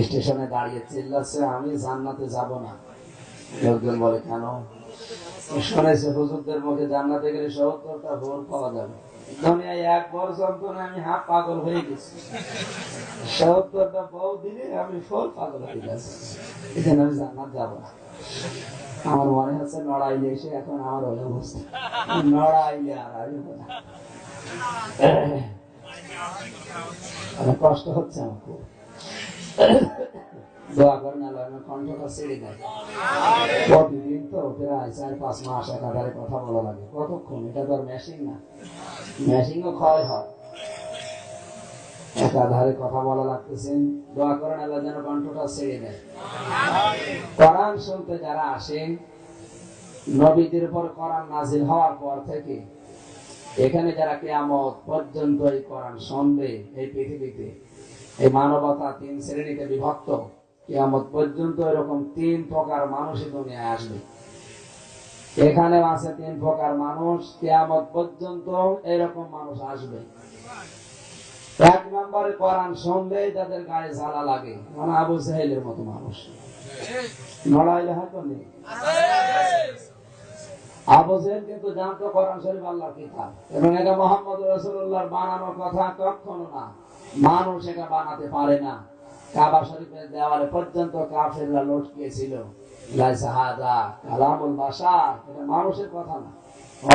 স্টেশনে দাঁড়িয়ে চিল্লাচ্ছে, আমি জান্নাতে যাব না। লোকজন বলে কেন? শুনেছে হুজুরদের মুখে জান্নাতে গেলে ৭০টা ভোর পাওয়া যাবে। দুনিয়ায় এক বড় যন্ত্রণা আমি হাফ পাগল হয়ে গেছি, ৭০টা বউ দিলে আমি ফুল পাগল হয়ে গেছি, এখানে আমি জান্নাত যাব না। আমার মনে হচ্ছে নড়াইলে এসে এখন আমার ওই অবস্থা, নড়াইলে আর আসবো না। কষ্ট হচ্ছে আমার খুব। দোয়া করেন আল্লাহ কণ্ঠটা ছেড়ে দেয়। প্রতিদিন তো প্রায় ৪-৫ মাস একাধারে কথা বলা লাগে, কতক্ষণ? এটা তো আর মেশিন না, মেশিনও ক্ষয় হয়, একাধারে কথা বলা লাগতেছেন। দোয়া করেন আল্লাহ যেন কণ্ঠটা ছেড়ে দেয়। কোরআন শুনতে যারা আসেন, নবীদের উপর কোরআন নাজিল হওয়ার পর থেকে এখানে যারা কিয়ামত পর্যন্ত এই কোরআন শুনবে, এই পৃথিবীতে এই মানবতা ৩ শ্রেণীতে বিভক্ত। কিয়ামত পর্যন্ত এরকম ৩ প্রকার মানুষই দুনিয়ায় আসবে। এখানে আছে ৩ প্রকার মানুষ, কিয়ামত পর্যন্ত এরকম মানুষ আসবে। ১ নম্বরে কোরআন শুনলে যাদের গায়ে জ্বালা লাগে, মানে আবু জাহেলের মতো মানুষ। নড়াইলে হয়তো নেই, আবু জাহেল কিন্তু জানতো কোরআন শরীফ আল্লাহর কিতাব এবং এটা মুহাম্মদ রাসূলুল্লাহর বানানো কথা, কখনো না। মানুষ এটা বানাতে পারে না। কাবা শরীফের দেওয়ালে পর্যন্ত কাফেররা লটকিয়েছিল, লাইসা হাযা কালামুল বাশার, এটা মানুষের কথা না,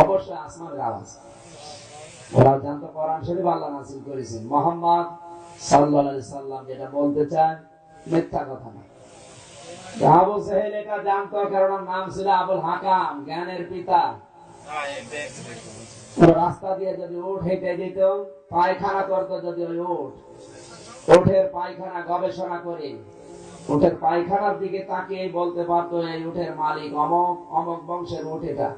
অবশ্যই আসমানের আওয়াজ। ওরা জানতো কোরআন শরীফ আল্লাহ নাযিল করেছেন। মুহাম্মদ সাল্লাল্লাহু আলাইহি সাল্লাম যেটা বলতে চান মিথ্যা কথা না। আবু জাহেল এটা জানতো, কারণ নাম ছিল আবুল হাকাম, জ্ঞানের পিতা। রাস্তা দিয়ে যদি উট হেঁটে যেত, পায়খানা করতো যদি ওই উট, উটের পায়খানা গবেষণা করে উটের পায়খানার দিকে তাকিয়ে বলতে পারতো এই উটের মালিক অমক, অমক বংশের উট। এটা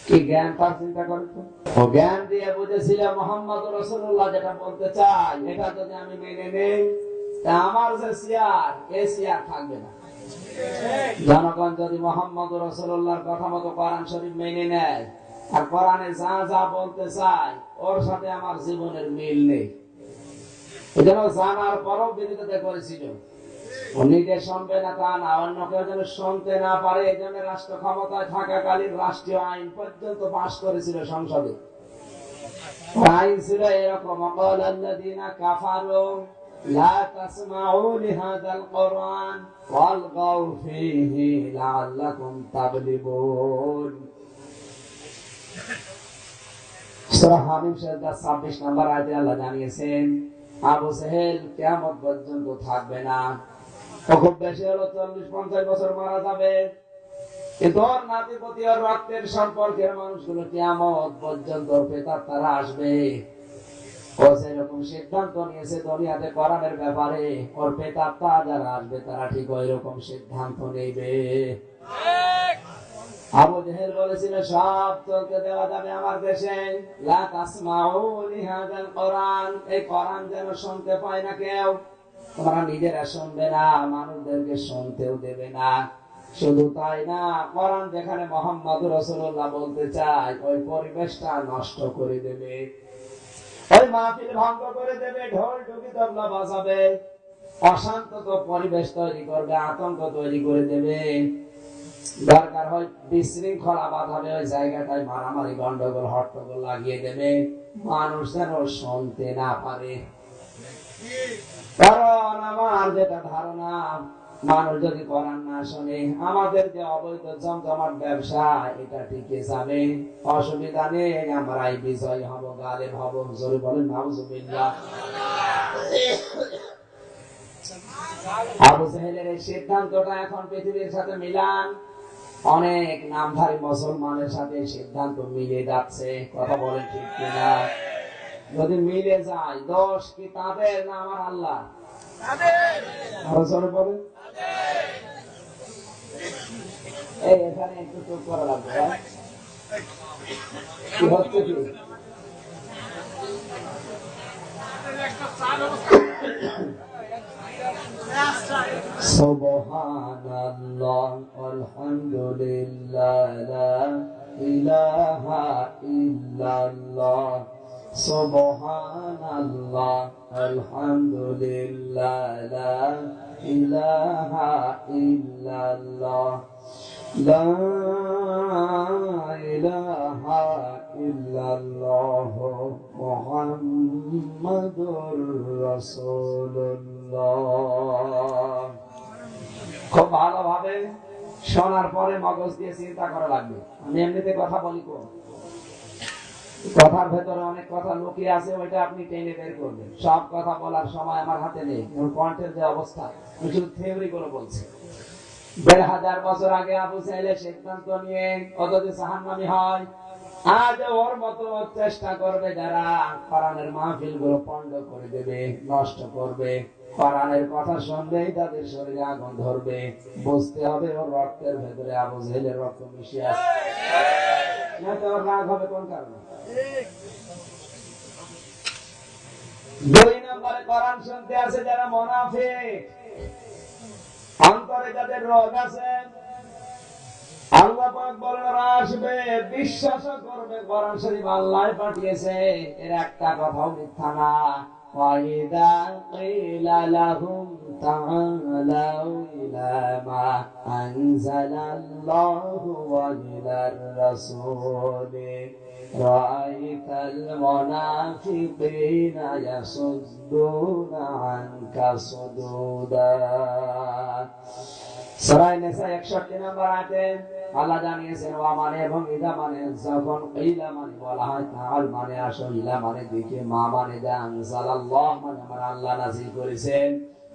কি জ্ঞান তার, চিন্তা করতো। ও জ্ঞান দিয়ে বুঝেছিল মুহাম্মদ রাসূলুল্লাহ যেটা বলতে চাই, এটা যদি আমি মেনে নেই, তা আমার যে চেয়ার, এই চেয়ার থাকবে না। জনগণ যদি মুহাম্মদ রাসূলুল্লাহর কথা মতো কোরআন শরীফ মেনে নেয়, আর কোরআনে যা যা বলতে চায় ওর সাথে আমার জীবনের মিল নেই, এজন্য জানার পরও বিরোধিতা করেছিল। ও নিজে শুনবে না তা না, অন্য কেউ যেন শুনতে না পারে, এই জন্য রাষ্ট্র ক্ষমতায় থাকাকালীন রাষ্ট্রীয় আইন পর্যন্ত পাশ করেছিল সংসদে। আইন ছিল এরকম, ওয়াকালাল্লাযীনা কাফারু লা তাসমাউ লিহাযাল কুরআন ওয়ালগাউ ফীহি লাআল্লাকুম তাগলিবুন। সূরা হামিম 26 নম্বর আয়াতে আল্লাহ জানিয়েছেন আবু জাহেল কিয়ামত পর্যন্ত থাকবে না। ও খুব বেশি হলো 40-50 বছর মারা যাবে, কিন্তু ওর নাতিপতি ওর রক্তের সম্পর্কের মানুষগুলো কিয়ামত পর্যন্ত প্রেতাত্মারা আসবে। ও যেরকম সিদ্ধান্ত নিয়েছে দুনিয়াতে কোরআনের ব্যাপারে, ওর প্রেতাত্মা যারা আসবে তারা ঠিক ওই রকম সিদ্ধান্ত নেবে। আবু জাহেল বলেছিল সব চলতে দেওয়া যাবে আমার দেশে, লা তাসমাউ লিহাযাল কোরআন, এই কোরআন যেন শুনতে পায় না কেউ। তোমরা নিজেরা শুনবে না, মানুষদেরকে শুনতেও দেবে না। শুধু তাই না, কোরআন যেখানে মুহাম্মদ রাসূলুল্লাহ বলতে চায় ওই পরিবেশটা নষ্ট করে দেবে, ওই মাহফিল ভঙ্গ করে দেবে, ঢোল ঢুকি তবলা বাজাবে, অশান্ত পরিবেশ তৈরি করবে, আতঙ্ক তৈরি করে দেবে। দরকার হয় বিশৃঙ্খলা বাঁধাবে, ওই জায়গাটায় মারামারি গন্ডগোল হট্টগোল লাগিয়ে দেবে, মানুষ যেন শুনতে না পারে। কারণ আমার যেটা ধারণা, মানুষ যদি কোরআন না শোনে, আমাদের যে অবৈধ জমজমাট ব্যবসা এটা টিকে যাবে, অসুবিধা নেই, আমরাই বিজয় হব, গালেব হব। জোরে বলেন নাউজুবিল্লাহ। আবু জাহেলের এই সিদ্ধান্তটা এখন পৃথিবীর সাথে মিলান, অনেক নামধারী মুসলমানের সাথে সিদ্ধান্ত মিলে যাচ্ছে। কথা বলেন ঠিক কিনা? যদি মিলে যায়, দোষ কি তাদের না আমার আল্লাহ? বলেন। এই এখানে একটু চুপ করা লাগবে, কি হচ্ছে কি? সুবহানাল্লাহ আলহামদুলিল্লাহ লা ইলাহা ইল্লাল্লাহ সুবহানাল্লাহ, আলহামদুলিল্লাহ, লা ইলাহা ইল্লাল্লাহ, লা ইলাহা ইল্লাল্লাহ, মুহাম্মাদুর রাসূলুল্লাহ। খুব ভালোভাবে শোনার পরে মগজ দিয়ে চিন্তা করা লাগবে। আমি এমনিতে কথা বলি, কথার ভেতরে অনেক কথা লুকিয়ে আছে, ওইটা আপনি টেনে বের করবেন। সব কথা বলার সময় আমার হাতে নেই। কণ্ঠের যে অবস্থা, শুধু থিওরি গুলো বলছে। ১,৫০০ বছর আগে আবু সাইলের সিদ্ধান্ত নিয়ে ও যদি জাহান্নামী হয়, আজ ওর মতো চেষ্টা করবে যারা কোরআনের মাহফিল গুলো পণ্ড করে দেবে, নষ্ট করবে, কোরআনের কথা শুনলেই তাদের শরীরে আগুন ধরবে। বুঝতে হবে ওর রক্তের ভেতরে আবু জাহেলের রক্ত মিশিয়ে আছে। ওর রাগ হবে কোন কারণে? ২ নম্বরে কোরআন শুনতে আছে যারা মুনাফিক, অন্তরে যাদের রোগ আছে। আল্লাহ পাক বলেন ওরা আসবে, বিশ্বাস করবে কোরআন শরীফ আল্লাহ পাঠিয়েছে, এর একটা কথাও মিথ্যা না। ওয়াইদা কিলা লাহুম তাআলাউ ইলা মা আনজালাল্লাহু ওয়া ইলার রাসূলি রাআইতাল মুনাফিকিনা ইয়াসুদ্দুনা আনকা সুদুদা। সূরা নিসা ৬১ নম্বর আয়াতে আল্লাহ জানিয়েছেন ওয়া মানে এবং ইদা মানে, যখন কিলা মানে বলা হয়, তাআল মানে আসো, ইলা মানে দিকে, মা মানে যা, আনজালাল্লাহ মানে আমার আল্লাহ নাযিল করেছেন,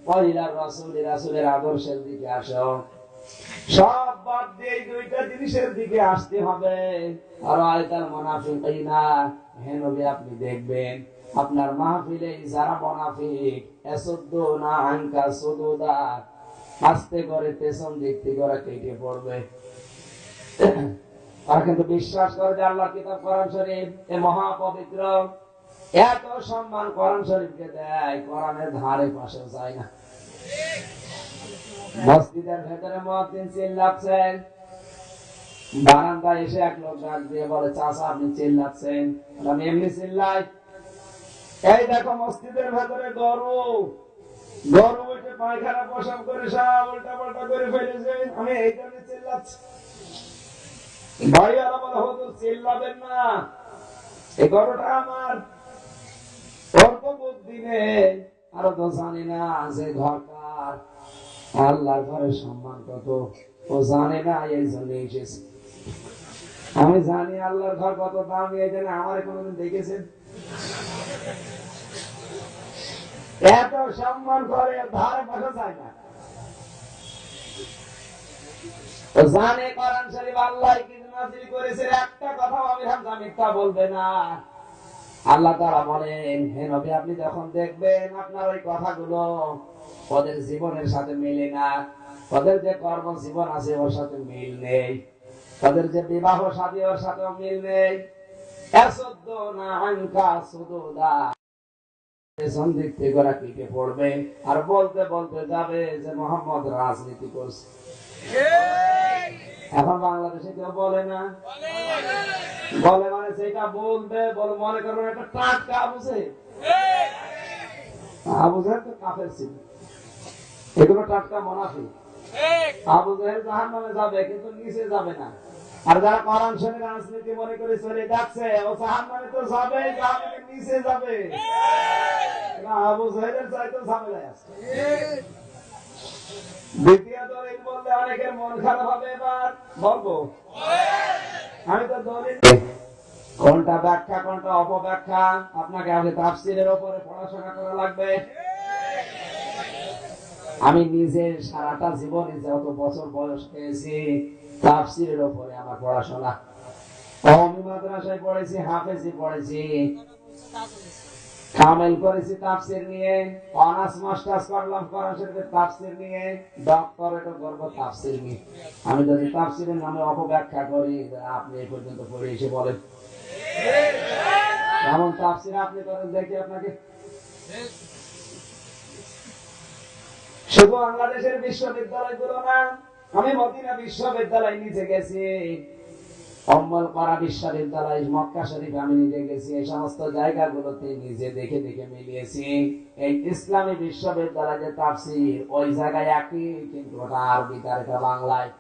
ওয়া ইলার রাসূলি রাসূলের আদর্শের দিকে আসো। সব বাদ দিয়ে এই দুইটা জিনিসের দিকে আসতে হবে। আর আয়াতুল মুনাফিকিনা, হে নবী আপনি দেখবেন আপনার মাহফিলে যারা মুনাফিক, ইয়াসুদ্দুনা আনকা সুদুদা, আস্তে করে পেছন দিক থেকে ওরা কেটে পড়বে। আর কিন্তু বিশ্বাস করে যে আল্লাহর কিতাব কোরআন শরীফ এ মহাপবিত্র, এত সম্মান কোরআন শরীফকে দেয়, কোরআনের ধারে পাশে যায় না। মসজিদের ভেতরে মুয়াজ্জিন চিল্লাচ্ছেন, বারান্দায় এসে এক লোক ডাক দিয়ে বলে, চাচা আপনি চিল্লাচ্ছেন। আমি এমনি চিল্লাই, এই দেখো মসজিদের ভেতরে গরু উঠে পায়খানা প্রসাব করে সব উল্টা পাল্টা করে ফেলেছে, আমি এই জন্য চিল্লাচ্ছি। ভাইয়ারা বলে, হুজুর চিল্লাবেন না, এই গরুটা আমার, অল্প বুদ্ধি নেই, আরো তো জানি না যে ঘর কার, আল্লাহর ঘরের সম্মান কত ও জানে না, এই জন্য এসেছে। আমি জানি আল্লাহর ঘর কত দামি, এই জন্য আমার কোনদিন দেখেছেন? এত সম্মান করে, ধারে পাশে যায় না। জানে কোরআন শরীফ আল্লাহ কি নাযিল করেছে, একটা কথা আমি হামজা মিথ্যা বলবে না। আল্লাহ তাআলা বলেন, হে নবী আপনি যখন দেখবেন আপনার ওই কথাগুলো ওদের জীবনের সাথে মিলে না, ওদের যে কর্মজীবন আছে ওর সাথে মিল নেই, ওদের যে বিবাহ শাদী ওর সাথে মিল নেই, ইয়াসুদ্দুনা আনকা সুদুদা, পেছন দিক থেকে ওরা কেটে পড়বে আর বলতে বলতে যাবে যে মুহাম্মদ রাজনীতি করছে। এখন বাংলাদেশে কেউ বলে না, বলে মানে সেটা বলবে, বলে মনে করবেন একটা টাটকা আবু জাহেল তো কাফের ছিল, এগুলো টাটকা মুনাফিক। আবু জাহেল জাহান্নামে যাবে কিন্তু নিচে যাবে না। আর যারা কোরআন শরীফ রাজনীতি মনে করে চলে যাচ্ছে, ও জাহান্নামে তো যাবে, জাহান্নামের নিচে যাবে। আবু জাহেলের চাইতে ঝামেলায় আছে। দ্বিতীয় দলিল বললে অনেকের মন খারাপ হবে, এবার বলবো আমি তো দলিল কোনটা ব্যাখ্যা কোনটা অপব্যাখ্যা আপনাকে আগে তাফসীরের উপরে পড়াশোনা করা লাগবে। আমি নিজে সারাটা জীবনে যত বছর বয়স পেয়েছি তাফসীরের উপরে আমার পড়াশোনা। কওমি মাদ্রাসায় পড়েছি, হাফেজি পড়েছি, কামেল করেছি তাফসীর নিয়ে, অনার্স মাস্টার্স করলাম কোরআন শরীফের তাফসীর নিয়ে, ডক্টরেটও করব তাফসীর নিয়ে। আমি যদি তাফসীরের নামে অপব্যাখ্যা করি, আপনি এই পর্যন্ত পড়ে এসে বলেন এমন তাফসীর আপনি করেন, দেখি আপনাকে। শুধু বাংলাদেশের বিশ্ববিদ্যালয়গুলো না, আমি মদিনা বিশ্ববিদ্যালয় নিচে গেছি, উম্মুল কুরা বিশ্ববিদ্যালয় মক্কা শরীফ আমি নিজে গেছি, এই সমস্ত জায়গাগুলোতে নিজে দেখে দেখে মিলিয়েছি। এই ইসলামী বিশ্ববিদ্যালয় যে তাফসীর ওই জায়গায় একই, কিন্তু ওটা আরবিতে আর এটা বাংলায়।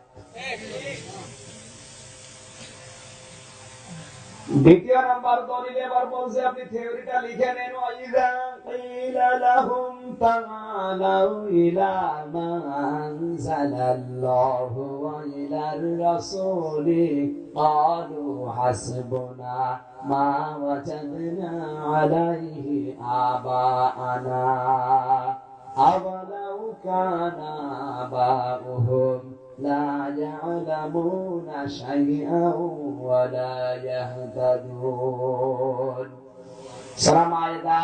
দ্বিতীয় নাম্বার দলিল এবার বলছে, আপনি থিওরিটা লিখে নেন। ওয়াইযা কিলা লাহুম তাআলাউ ইলা মা আনজালাল্লাহু ওয়া ইলার রাসূলি ক্বালু হাসবুনা মা ওয়াজাদনা আলাইহি আবাআনা আওয়ালাউ কানা আবাউহুম লা ইয়ালামুনা শাইআন ওয়া লা ইয়াহতাদুন। সূরা মায়েদা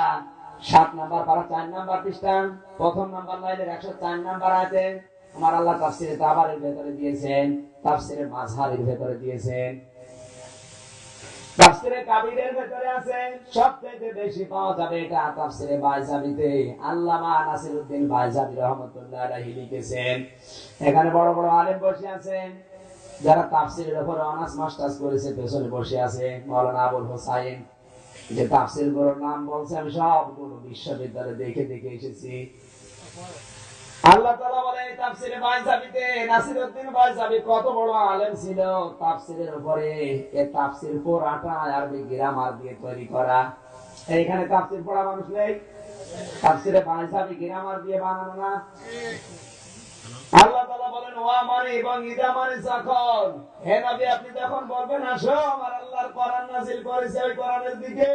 7 নাম্বার পারা 4 নাম্বার পৃষ্ঠা, প্রথম নাম্বার লাইনের 104 নাম্বার আয়াতে আমার আল্লাহ তাফসীরে তাবারের ভেতরে দিয়েছেন, তাফসীরে মাজহারের ভেতরে দিয়েছেন, তাফসীরে কাবীরের ভেতরে আছে। সবচেয়ে বেশি পাওয়া যাবে এটা তাফসীরে বাইজাবিতে। আল্লামা নাসিরউদ্দিন বাইজাবি রাহমাতুল্লাহ আলাইহি লিখেছেন। এখানে বড় বড় আলেম বসে আছেন, যারা তাফসীরের উপর অনার্স মাস্টার্স করেছে, পেছনে বসে আছে মাওলানা আবুল হোসাইন। যে তাফসীর গুলোর নাম বলছে আমি সবগুলো বিশ্ববিদ্যালয়ে দেখে দেখে এসেছি। আল্লাহ তাআলা বলে তাফসীরে বাইজাবিতে নাসিরউদ্দিন বাইজাবি কত বড় আলেম ছিল তাফসীরের উপরে। এই তাফসীর পুরাটা আরবি গ্রামার দিয়ে তৈরি করা। এইখানে তাফসীর পড়া মানুষ নেই, তাফসীরে বাইজাবি গ্রামার দিয়ে বানানো না। আল্লাহ তাআলা বলেন ওয়া মানে এবং ইদা মানে যখন, হে নবী আপনি যখন বলবেন আসো আমার আল্লাহর কোরআন নাযিল করেছে ওই কোরআনের দিকে,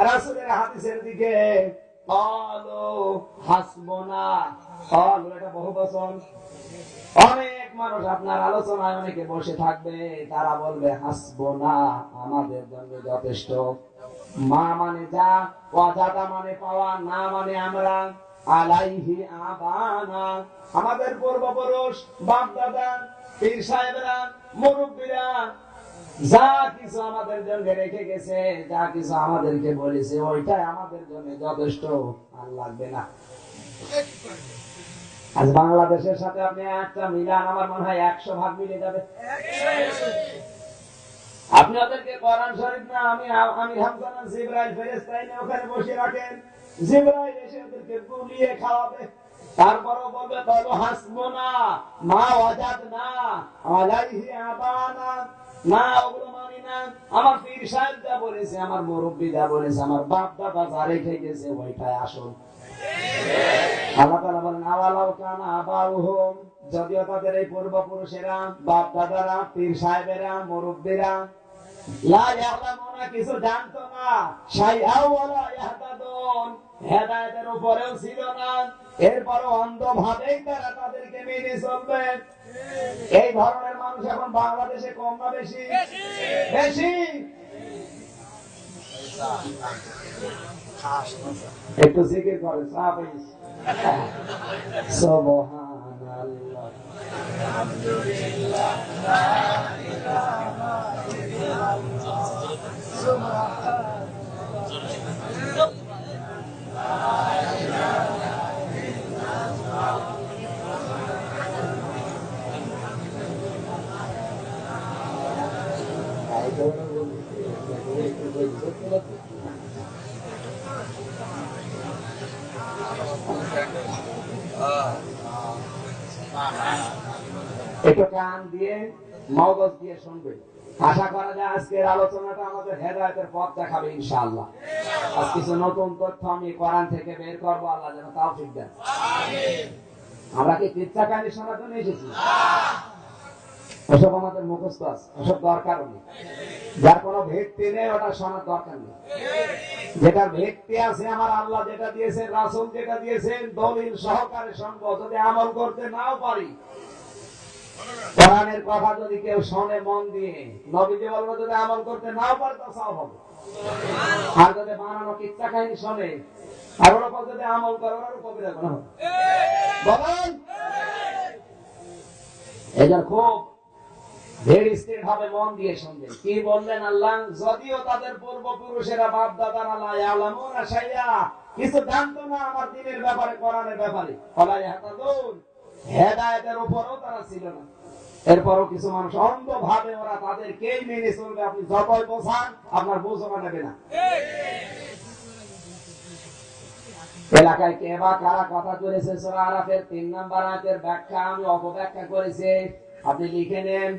রাসূলের হাদিসের দিকে, ক্বালু হাসবুনা, ক্বালু এটা বহুবচন। অনেক মানুষ আপনার আলোচনায় অনেকে বসে থাকবে, তারা বলবে হাসবুনা আমাদের জন্য যথেষ্ট। মা মানে যা, ওয়াজাদা মানে পাওয়া, না মানে আমরা, আলাইহি আবানা আমাদের পূর্বপুরুষ, বাপ দাদা, পীর সাহেবরা, মুরব্বীরা যা কিছু আমাদের জন্য রেখে গেছে, যা কিছু আমাদেরকে বলেছে ওইটাই আমাদের জন্য যথেষ্ট, আর লাগবে না। আজ বাংলাদেশের সাথে আপনি একটা মিলান, আমার মনে হয় 100 ভাগ মিলে যাবে। আপনি ওদেরকে কোরআন শরীফ না আমি হামজানা জিবরাইল ফেরেশতা এনে ওখানে বসিয়ে রাখেন, জিবরাইল এসে ওদেরকে গুলিয়ে খাওয়াবে, তারপরও বলবে বলো হাসবুনা মা ওয়াজাদনা আলাইহি আবানা, না ওগুলো মানি না। আমার পীর সাহেব যা বলেছে, আমার মুরব্বি যা বলেছে, আমার বাপ দাদা যা রেখে গেছে ওইটাই আসল। আল্লাহ তাআলা বলেন আওয়ালাউ কানা আবাউহুম, যদিও তাদের এই পূর্বপুরুষেরা, বাপ দাদারা, পীর সাহেবেরা, মুরব্বিরা লা ইয়ালামুনা কিছু জানতো না, শাইআন ওয়া লা ইয়াহতাদুন হেদায়েতের উপরেও ছিল না, এরপরও অন্ধভাবেই তারা তাদেরকে মেনে চলবে। এই ধরনের মানুষ এখন বাংলাদেশে কম না বেশি? বেশি। একটু জিকির করে সুবহানাল্লাহ, আলহামদুলিল্লাহ, লা ইলাহা ইল্লাল্লাহ, সুবহানাল্লাহ, লা ইলাহা ইল্লাল্লাহ। একটু কান দিয়ে মগজ দিয়ে শুনবে। আশা করা যায় আজকের আলোচনাটা আমাদের হেদায়েতের পথ দেখাবে ইনশাআল্লাহ। আজ কিছু নতুন তথ্য আমি কোরআন থেকে বের করবো, আল্লাহ যেন তৌফিক দেন। আমরা কি কিচ্ছা কাহিনী শোনার জন্য এসেছি? ওসব আমাদের মুখস্থ আছে, ওসব দরকারও নেই। যার কোনো ভিত্তি নেই ওটা শোনার দরকার নেই। যেটা ভিত্তি আছে আমার আল্লাহ যেটা দিয়েছেন, রাসূল যেটা দিয়েছেন, দলিল সহকারে শুনবো। যদি আমল করতে নাও পারি, কোরআনের কথা যদি কেউ শোনে মন দিয়ে, নবীজি বলবো যদি আমল করতে নাও পারে তা সওয়াব হবে। আর যদি বানানো কিচ্ছা কাহিনী শোনে আর ওর উপর যদি আমল করে ওর কবিরা গুনাহ হবে। বলেন এটা খুব ভেরি স্ট্রেট হবে, মন দিয়ে শুনবেন। কি বললেন আল্লাহ? যদিও তাদের পূর্বপুরুষেরা, বাপ দাদারা লা ইয়ালামুনা শাইআ কিছু জানতো না আমার দ্বীনের ব্যাপারে, কোরআনের ব্যাপারে, ওয়া লা ইয়াহতাদুন হেদায়েতের উপরও তারা ছিল না। এরপরও কিছু মানুষ অন্ধভাবে ওরা তাদেরকেই মেনে চলবে, আপনি যতই বোঝান আপনার বোঝা নেবে না। এলাকায় কে বা কারা কথা করেছে সূরা আরাফের 3 নম্বর আয়াতের ব্যাখ্যা আমি অপব্যাখ্যা করেছি, আপনি লিখে নেন,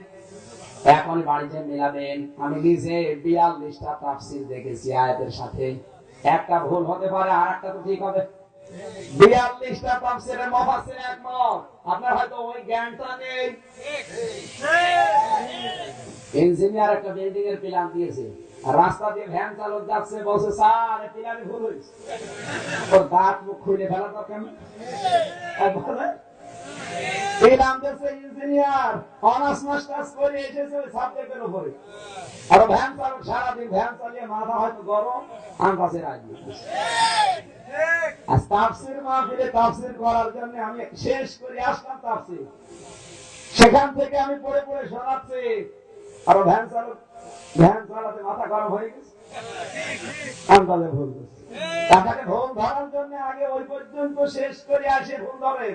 এখন বাড়িতে মেলাবেন। আমি নিজে 42টা তাফসীর দেখেছি আয়াতের সাথে, একটা ভুল হতে পারে আর একটা তো ঠিক হবে। 42টা তাফসীরের মুফাসসির একমত, আপনার হয়তো ওই জ্ঞানটা নেই। ইঞ্জিনিয়ার একটা বিল্ডিং এর প্ল্যান দিয়েছে, রাস্তা দিয়ে ভ্যান চালক যাচ্ছে, বলছে স্যার এই প্ল্যানে ভুল হয়েছে, ওর দাঁত মুখ খুলে ফেলা দরকার না। প্ল্যান দিয়েছে ইঞ্জিনিয়ার, অনার্স মাস্টার্স করে এসেছে ওই সাবজেক্টের উপরে, আর ভ্যান চালক সারাদিন ভ্যান চালিয়ে মাথা হয়তো গরম, আন্দাজে রাখবে। তাফসীর মাহফিলে তাফসীর করার জন্য আমি শেষ করে আসলাম তাফসীর, সেখান থেকে আমি পড়ে পড়ে শোনাচ্ছি, আর ভ্যান চালাতে মাথা গরম হয়ে গেছে, আন্দাজে ভুল করছে। তাকে ভুল ধরার জন্য আগে ওই পর্যন্ত শেষ করে আসে ভুল ধরে,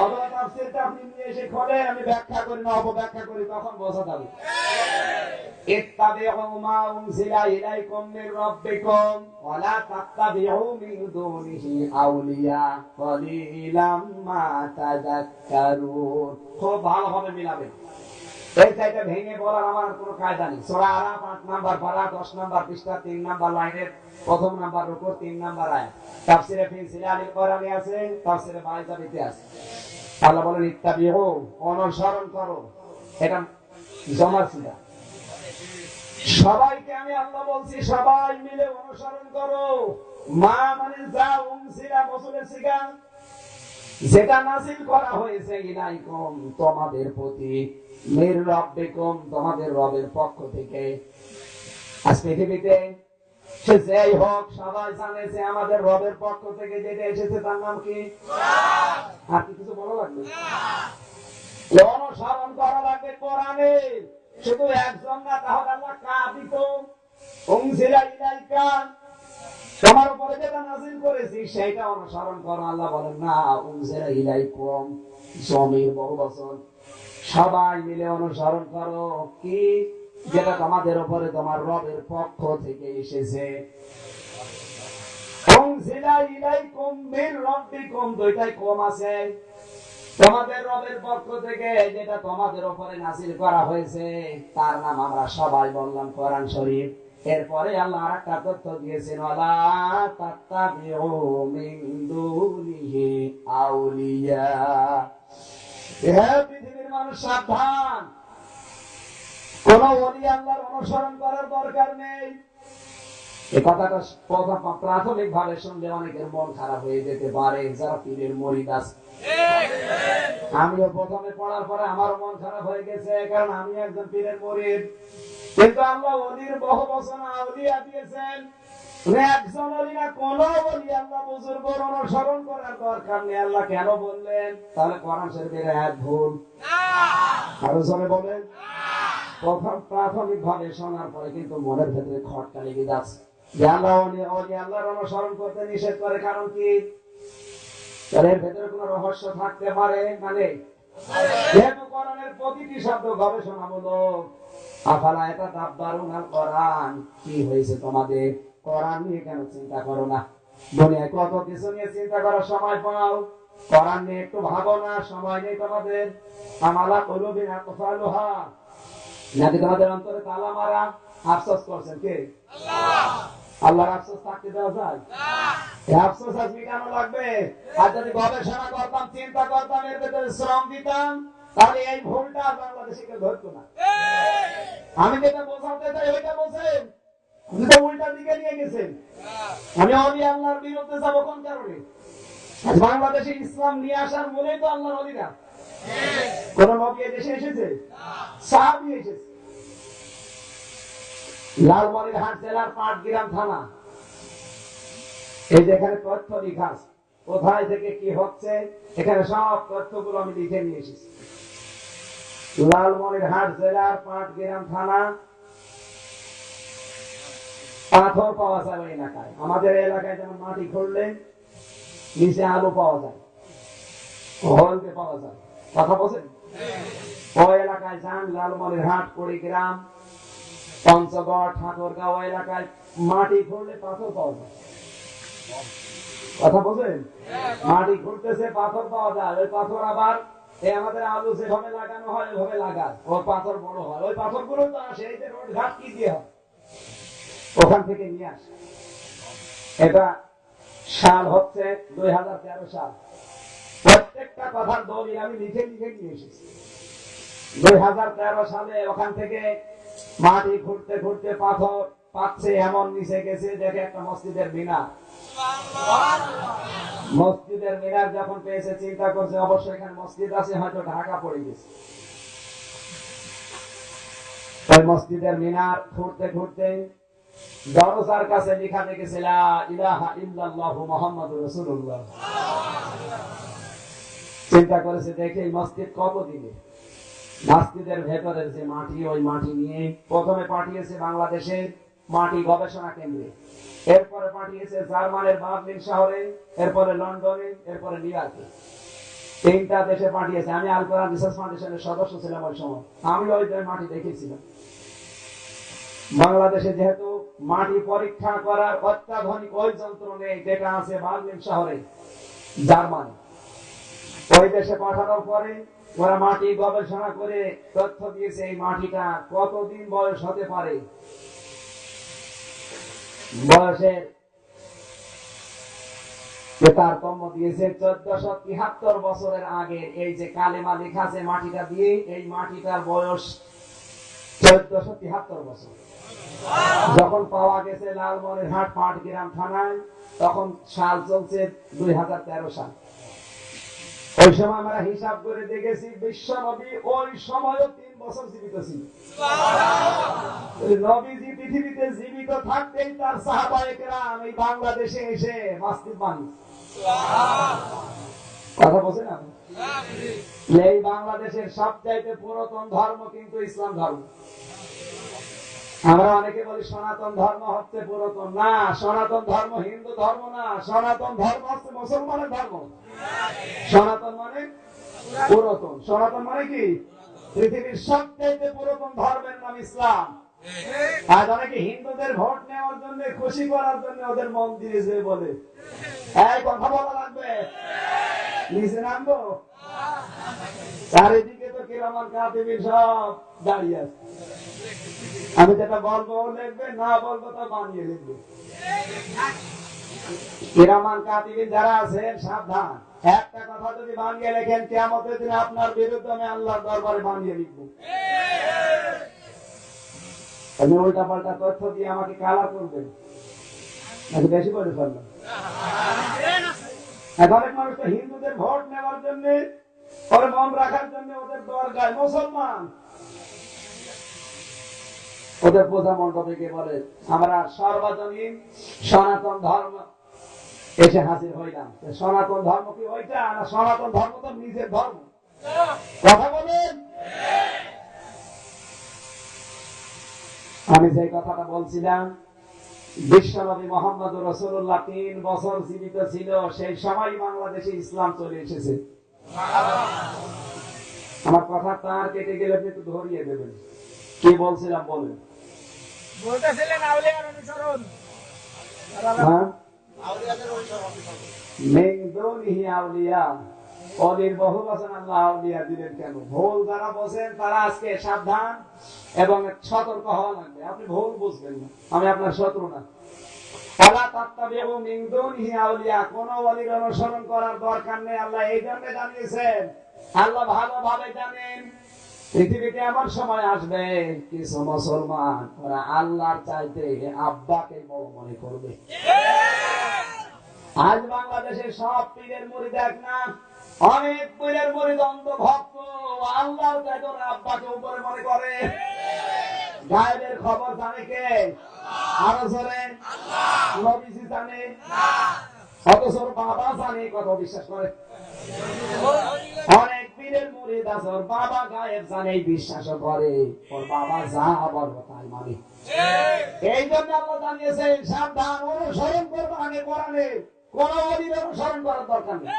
অথবা তাফসীরটা আপনি নিয়ে এসে খোলেন, আমি ব্যাখ্যা করি না অপব্যাখ্যা করি, তখন বোঝা যাবে। ইত্তাবিউ মা উনজিলা ইলাইকুম মির রাব্বিকুম ওয়া লা তাত্তাবিউ মিন দুনিহি আউলিয়া ক্বালিলাম মা তাযাক্কারুন। খুব ভালোভাবে মিলাবেন, এই চাইটা ভেঙে বলার আমার কোনো কায়দা নেই। সূরা আরাফ 8 নম্বর পারা 10 নম্বর পৃষ্ঠা 3 নম্বর লাইনের প্রথম নাম্বার রুকু 3 নম্বর আয়াত, তাফসীরে ফি সিলালিল কোরআনে আছে, তাফসীরে বাইজাবিতে আছে। আল্লাহ বলেন ইত্তাবিউ, অনুসরণ করো, এটা জমা ছিল। সবাইকে আমি আল্লাহ বলছি সবাই মিলে অনুসরণ করো। মা মানে যা, উনজিলা রাসূলের সিগা, যেটা নাযিল করা হয়েছে ইলাইকুম তোমাদের প্রতি, মির রাব্বিকুম তোমাদের রবের পক্ষ থেকে। আজ পৃথিবীতে সে যেই হোক সবাই জানে যে আমাদের রবের পক্ষ থেকে যেটা এসেছে তার নাম কি? কোরআন। আর কি কিছু বলা লাগবে? অনুসরণ করা লাগবে কোরআনের। শুধু একজন না, তাহলে আল্লাহ কাদিত উনজিলা ইলাইকা তোমার উপরে যেটা নাযিল করেছি সেটা অনুসরণ করো। আল্লাহ বলেন না, উনজিলা ইলাইকুম জমির বহুবচন, সবাই মিলে অনুসরণ করো কি? যেটা তোমাদের উপরে তোমার রবের পক্ষ থেকে এসেছে। উনজিলা ইলাইকুম মির রাব্বিকুম, দুইটাই কম আছে, তোমাদের রবের পক্ষ থেকে যেটা তোমাদের উপরে নাযিল করা হয়েছে তার নাম আমরা সবাই বললাম কোরআন শরীফ। এরপরে আল্লাহ আরেকটা তথ্য দিয়েছেন, ওয়ালা তাত্তাবিউ মিন দুনিহি আউলিয়া। হে পৃথিবীর মানুষ সাবধান, কোন ওলি আল্লাহর অনুসরণ করার দরকার নেই। এই কথাটা প্রাথমিক ভাবে শুনলে অনেকের মন খারাপ হয়ে যেতে পারে, যারা পীরের মুরিদ আছে। আমিও প্রথমে পড়ার পরে আমার মন খারাপ হয়ে গেছে, কারণ আমি একজন পীরের মুরিদ। কিন্তু আল্লাহ ওলির বহু বচন আউলিয়া দিয়েছেন, একজন ওলি না, কোন ওলি আল্লাহ বুজুর্গের অনুসরণ করার দরকার নেই। আল্লাহ কেন বললেন? তাহলে কোরআন শরীফের আয়াত ভুল। আরো জোরে বলেন। প্রথম প্রাথমিক ভাবে শোনার পরে কিন্তু মনের ভেতরে খটকা লেগে যাচ্ছে যে আল্লাহ ওলি আল্লাহর অনুসরণ করতে নিষেধ করে, কারণ কি? এর ভেতরে কোন রহস্য থাকতে পারে মানে, যেহেতু কোরআনের প্রতিটি শব্দ গবেষণামূলক। আফালা ইয়াতাদাব্বারুনাল কোরআন, কি হয়েছে তোমাদের? কোরআন নিয়ে কেন চিন্তা করো না? দুনিয়ায় কত কিছু নিয়ে চিন্তা করার সময় পাও, কোরআন নিয়ে একটু ভাবো না, সময় নেই তোমাদের। আমালা কুলুবিন আকফালুহা, নাকি তোমাদের অন্তরে তালা মারা? আফসোস করছেন কে? আল্লাহ। আল্লাহর আফসোস থাকতে দেওয়া যায় না। আফসোস আজ মিটানো লাগবে। আর যদি গবেষণা করতাম, চিন্তা করতাম, এর ভেতরে শ্রম দিতাম, তাহলে এই ভুলটা বাংলাদেশে কেউ ধরতো না। আমি যেটা বোঝাতে চাই ওইটা বলছেন, আপনি তো উল্টা দিকে নিয়ে গেছেন। আমি ওলি আল্লাহর বিরুদ্ধে যাবো কোন কারণে? আজ বাংলাদেশে ইসলাম নিয়ে আসার মূলেই তো আল্লাহর ওলিরা। কোন নবী এই দেশে এসেছে? সাহাবী এসেছে। লালমনিরহাট জেলার পাটগ্রাম থানা, এই যেখানে তথ্য লিখা আছে, কোথায় থেকে কি হচ্ছে, এখানে সব তথ্যগুলো আমি লিখে নিয়ে এসেছি। লালমনিরহাট জেলার পাটগ্রাম থানা, পাথর পাওয়া যায় ওই এলাকায়। আমাদের এলাকায় যেমন মাটি খুঁড়লে নিচে আলু পাওয়া যায়, হলদে পাওয়া যায়। কথা বলছেন? ওই এলাকায় যান, লালমনিরহাট, কুড়িগ্রাম, পঞ্চগড়, ঠাকুরগাঁও এলাকায় মাটি খুঁড়লে পাথর পাওয়া যায়। কথা বলছেন? মাটি খুঁড়তেছে, পাথর পাওয়া যায়। ওই পাথর আবার আমাদের আলু যেভাবে লাগানো হয় ওইভাবে লাগায়, ওই পাথর বড় হয়। ওই পাথর গুলো তো আসে এই যে রোড ঘাট কি দিয়ে হয়, ওখান থেকে নিয়ে আসে। এটা সাল হচ্ছে 2013 সাল। প্রত্যেকটা কথার দলিল আমি লিখে লিখে নিয়ে এসেছি। 2013 সালে ওখান থেকে মাটি খুঁড়তে খুঁড়তে পাথর পাচ্ছে, এমন নিচে গেছে দেখে একটা মসজিদের মিনার। মসজিদের মিনার যখন পেয়েছে চিন্তা করছে অবশ্যই এখানে মসজিদ আছে, হয়তো ঢাকা পড়ে গেছে। ওই মসজিদের মিনার খুঁড়তে খুঁড়তে দরজার কাছে লেখা দেখেছে লা ইলাহা ইল্লাল্লাহু মুহাম্মাদুর রাসূলুল্লাহ। চিন্তা করেছে দেখে এই মসজিদ কত দিনে। মসজিদের ভেতরের যে মাটি, ওই মাটি নিয়ে প্রথমে পাঠিয়েছে বাংলাদেশের মাটি গবেষণা কেন্দ্রে, এরপরে পাঠিয়েছে জার্মানের বার্লিন শহরে, এরপরে লন্ডনে, এরপরে নিউ ইয়র্কে। 3টা দেশে পাঠিয়েছে। আমি আল কোরআন রিসার্চ ফাউন্ডেশনের সদস্য ছিলাম ওই সময়, আমি ওই মাটি দেখেছিলাম। বাংলাদেশে যেহেতু মাটি পরীক্ষা করার অত্যাধুনিক ওই যন্ত্র নেই যেটা আছে বার্লিন শহরে, জার্মানি, ওই দেশে পাঠানোর পরে ওরা মাটি গবেষণা করে তথ্য দিয়েছে এই মাটিটা কতদিন বয়স হতে পারে। বয়সের তারতম্য দিয়েছে 1473 বছরের আগে। এই যে কালেমা লেখা আছে মাটিটা দিয়ে, এই মাটিটার বয়স 1473 বছর। যখন পাওয়া গেছে লালমনিরহাট পাটগ্রাম থানায়, তখন সাল চলছে 2013 সাল। ওই সময় আমরা হিসাব করে দেখেছি বিশ্ব নবী ওই সময়ও 3 বছর জীবিত ছিল। নবীজি পৃথিবীতে জীবিত থাকতেই তার সাহাবায়ে কেরাম এই বাংলাদেশে এসে মসজিদ বানিয়েছে। কথা বলছেন না? এই বাংলাদেশের সবচাইতে পুরাতন ধর্ম কিন্তু ইসলাম ধর্ম। আমরা অনেকে বলি সনাতন ধর্ম হচ্ছে পুরাতন। না, সনাতন ধর্ম হিন্দু ধর্ম না, সনাতন ধর্ম হচ্ছে মুসলমানের ধর্ম। সনাতন মানে পুরাতন। সনাতন মানে কি? পৃথিবীর সবচেয়ে পুরাতন ধর্মের নাম ইসলাম। আজ অনেকে হিন্দুদের ভোট নেওয়ার জন্য, খুশি করার জন্য ওদের মন্দিরে যে বলে এই কথা বলা লাগবে, নিচে নামবো। চারিদিকে তো কিরামান কাতিবিন সব দাঁড়িয়ে আছে। আমি যেটা বলবো লিখবে, না বলবো তা বানিয়ে লিখবে। কিরামান কাতিবিন যারা আছেন সাবধান, একটা কথা যদি বানিয়ে লেখেন কিয়ামতের দিনে আপনার বিরুদ্ধে আমি আল্লাহর দরবারে বানিয়ে লিখবো। আপনি উল্টা পাল্টা তথ্য দিয়ে আমাকে কালা করবেন নাকি বেশি করে ফেলবেন? অনেক মানুষ তো হিন্দুদের ভোট নেওয়ার জন্য, ওর মন রাখার জন্য ওদের দরগায়, মুসলমান ওদের পূজা মণ্ডপে গিয়ে বলে আমরা সর্বজনীন সনাতন ধর্ম এসে হাজির হইলাম। সনাতন ধর্ম কি ওইটা? না, সনাতন ধর্ম তো নিজের ধর্ম। কথা বলেন। আমি যে কথাটা বলছিলাম, বিশ্বনবী মুহাম্মদুর রাসূলুল্লাহ 3 বছর জীবিত ছিল, সেই সময় বাংলাদেশে ইসলাম চলে এসেছে। আমার কথা তার কেটে গেলে আপনি একটু ধরিয়ে দেবেন। কি বলছিলাম বলেন? বলতেছিলেন আউলিয়ার অনুসরণ। মিন দুনিহি আউলিয়া, অলির বহু বচন আল্লাহ আউলিয়া দিলেন কেন? ভুল যারা বোঝেন তারা আজকে সাবধান এবং সতর্ক হওয়া লাগবে। আপনি ভুল বুঝবেন না, আমি আপনার শত্রু না। আল্লাহ তাত্তাবিউ মিন দুনিহি আউলিয়া, কোন ওলির অনুসরণ করার দরকার নেই। আল্লাহ এই জন্য জানিয়েছেন, আল্লাহ ভালোভাবে জানেন পৃথিবীতে এমন সময় আসবে কিছু মুসলমান ওরা আল্লাহর চাইতে আব্বাকে বড় মনে করবে। আজ বাংলাদেশে সব পীরের মুরিদ এক না, অনেক পীরের মুরিদ অন্ধ ভক্ত, আল্লাহর চাইতে ওরা আব্বাকে উপরে মনে করে। গায়েবের খবর জানে কে? আরো জোরে নবীজি জানে, অথচ বাবা জানে, কত বিশ্বাস করে। অনেক পীরের মুরিদ আছে ওর বাবা গায়েব জানে, বিশ্বাস করে, ওর বাবা যা বলবো তাই মানে। এই জন্য আল্লাহ জানিয়েছেন সাবধান, অনুসরণ করবো আগে কোরআনে, কোন ওলির অনুসরণ করার দরকার নেই।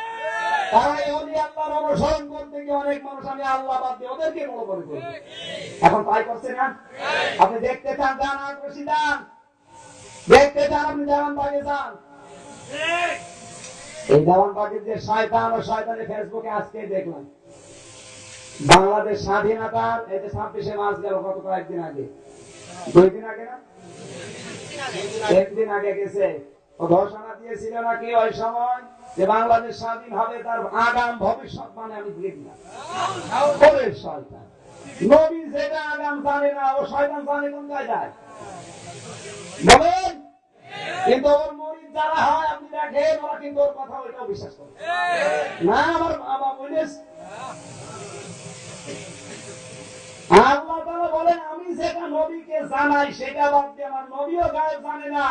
তারা এই ওলি আল্লাহর অনুসরণ করতে গিয়ে অনেক মানুষ আমি আল্লাহ বাদ দিয়ে ওদেরকে বড় করে করবো। এখন তাই করছে না? আপনি দেখতে চান, যান আগ্রসী যান, দেখতে চান, আপনি দেওয়ানবাগে যান। এই দেওয়ানবাগের যে শয়তান ও শয়তানের ফেসবুকে আজকে দেখলাম বাংলাদেশ স্বাধীনতার এই যে 26শে মার্চ গেল গত কয়েকদিন আগে, 2 দিন আগে না 1 দিন আগে গেছে, ও ঘোষণা দিয়েছিল নাকি ওই সময় যে বাংলাদেশ স্বাধীন হবে, তার আগাম ভবিষ্যৎ মানে আমি দেখলাম। ওরে শয়তান, নবী যেটা আগাম জানে না ও শয়তান জানে কোন কায়দায় বলেন? কিন্তু ওর মরিদ যারা হয় আপনি দেখেন, ওরা কিন্তু ওর কথা ওইটাও বিশ্বাস করে না। আমার বলিস আল্লাহ তাআলা বলেন আমি যেটা নবীকে জানাই সেটা বাদ দিয়ে আমার নবীও গায়েব জানে না,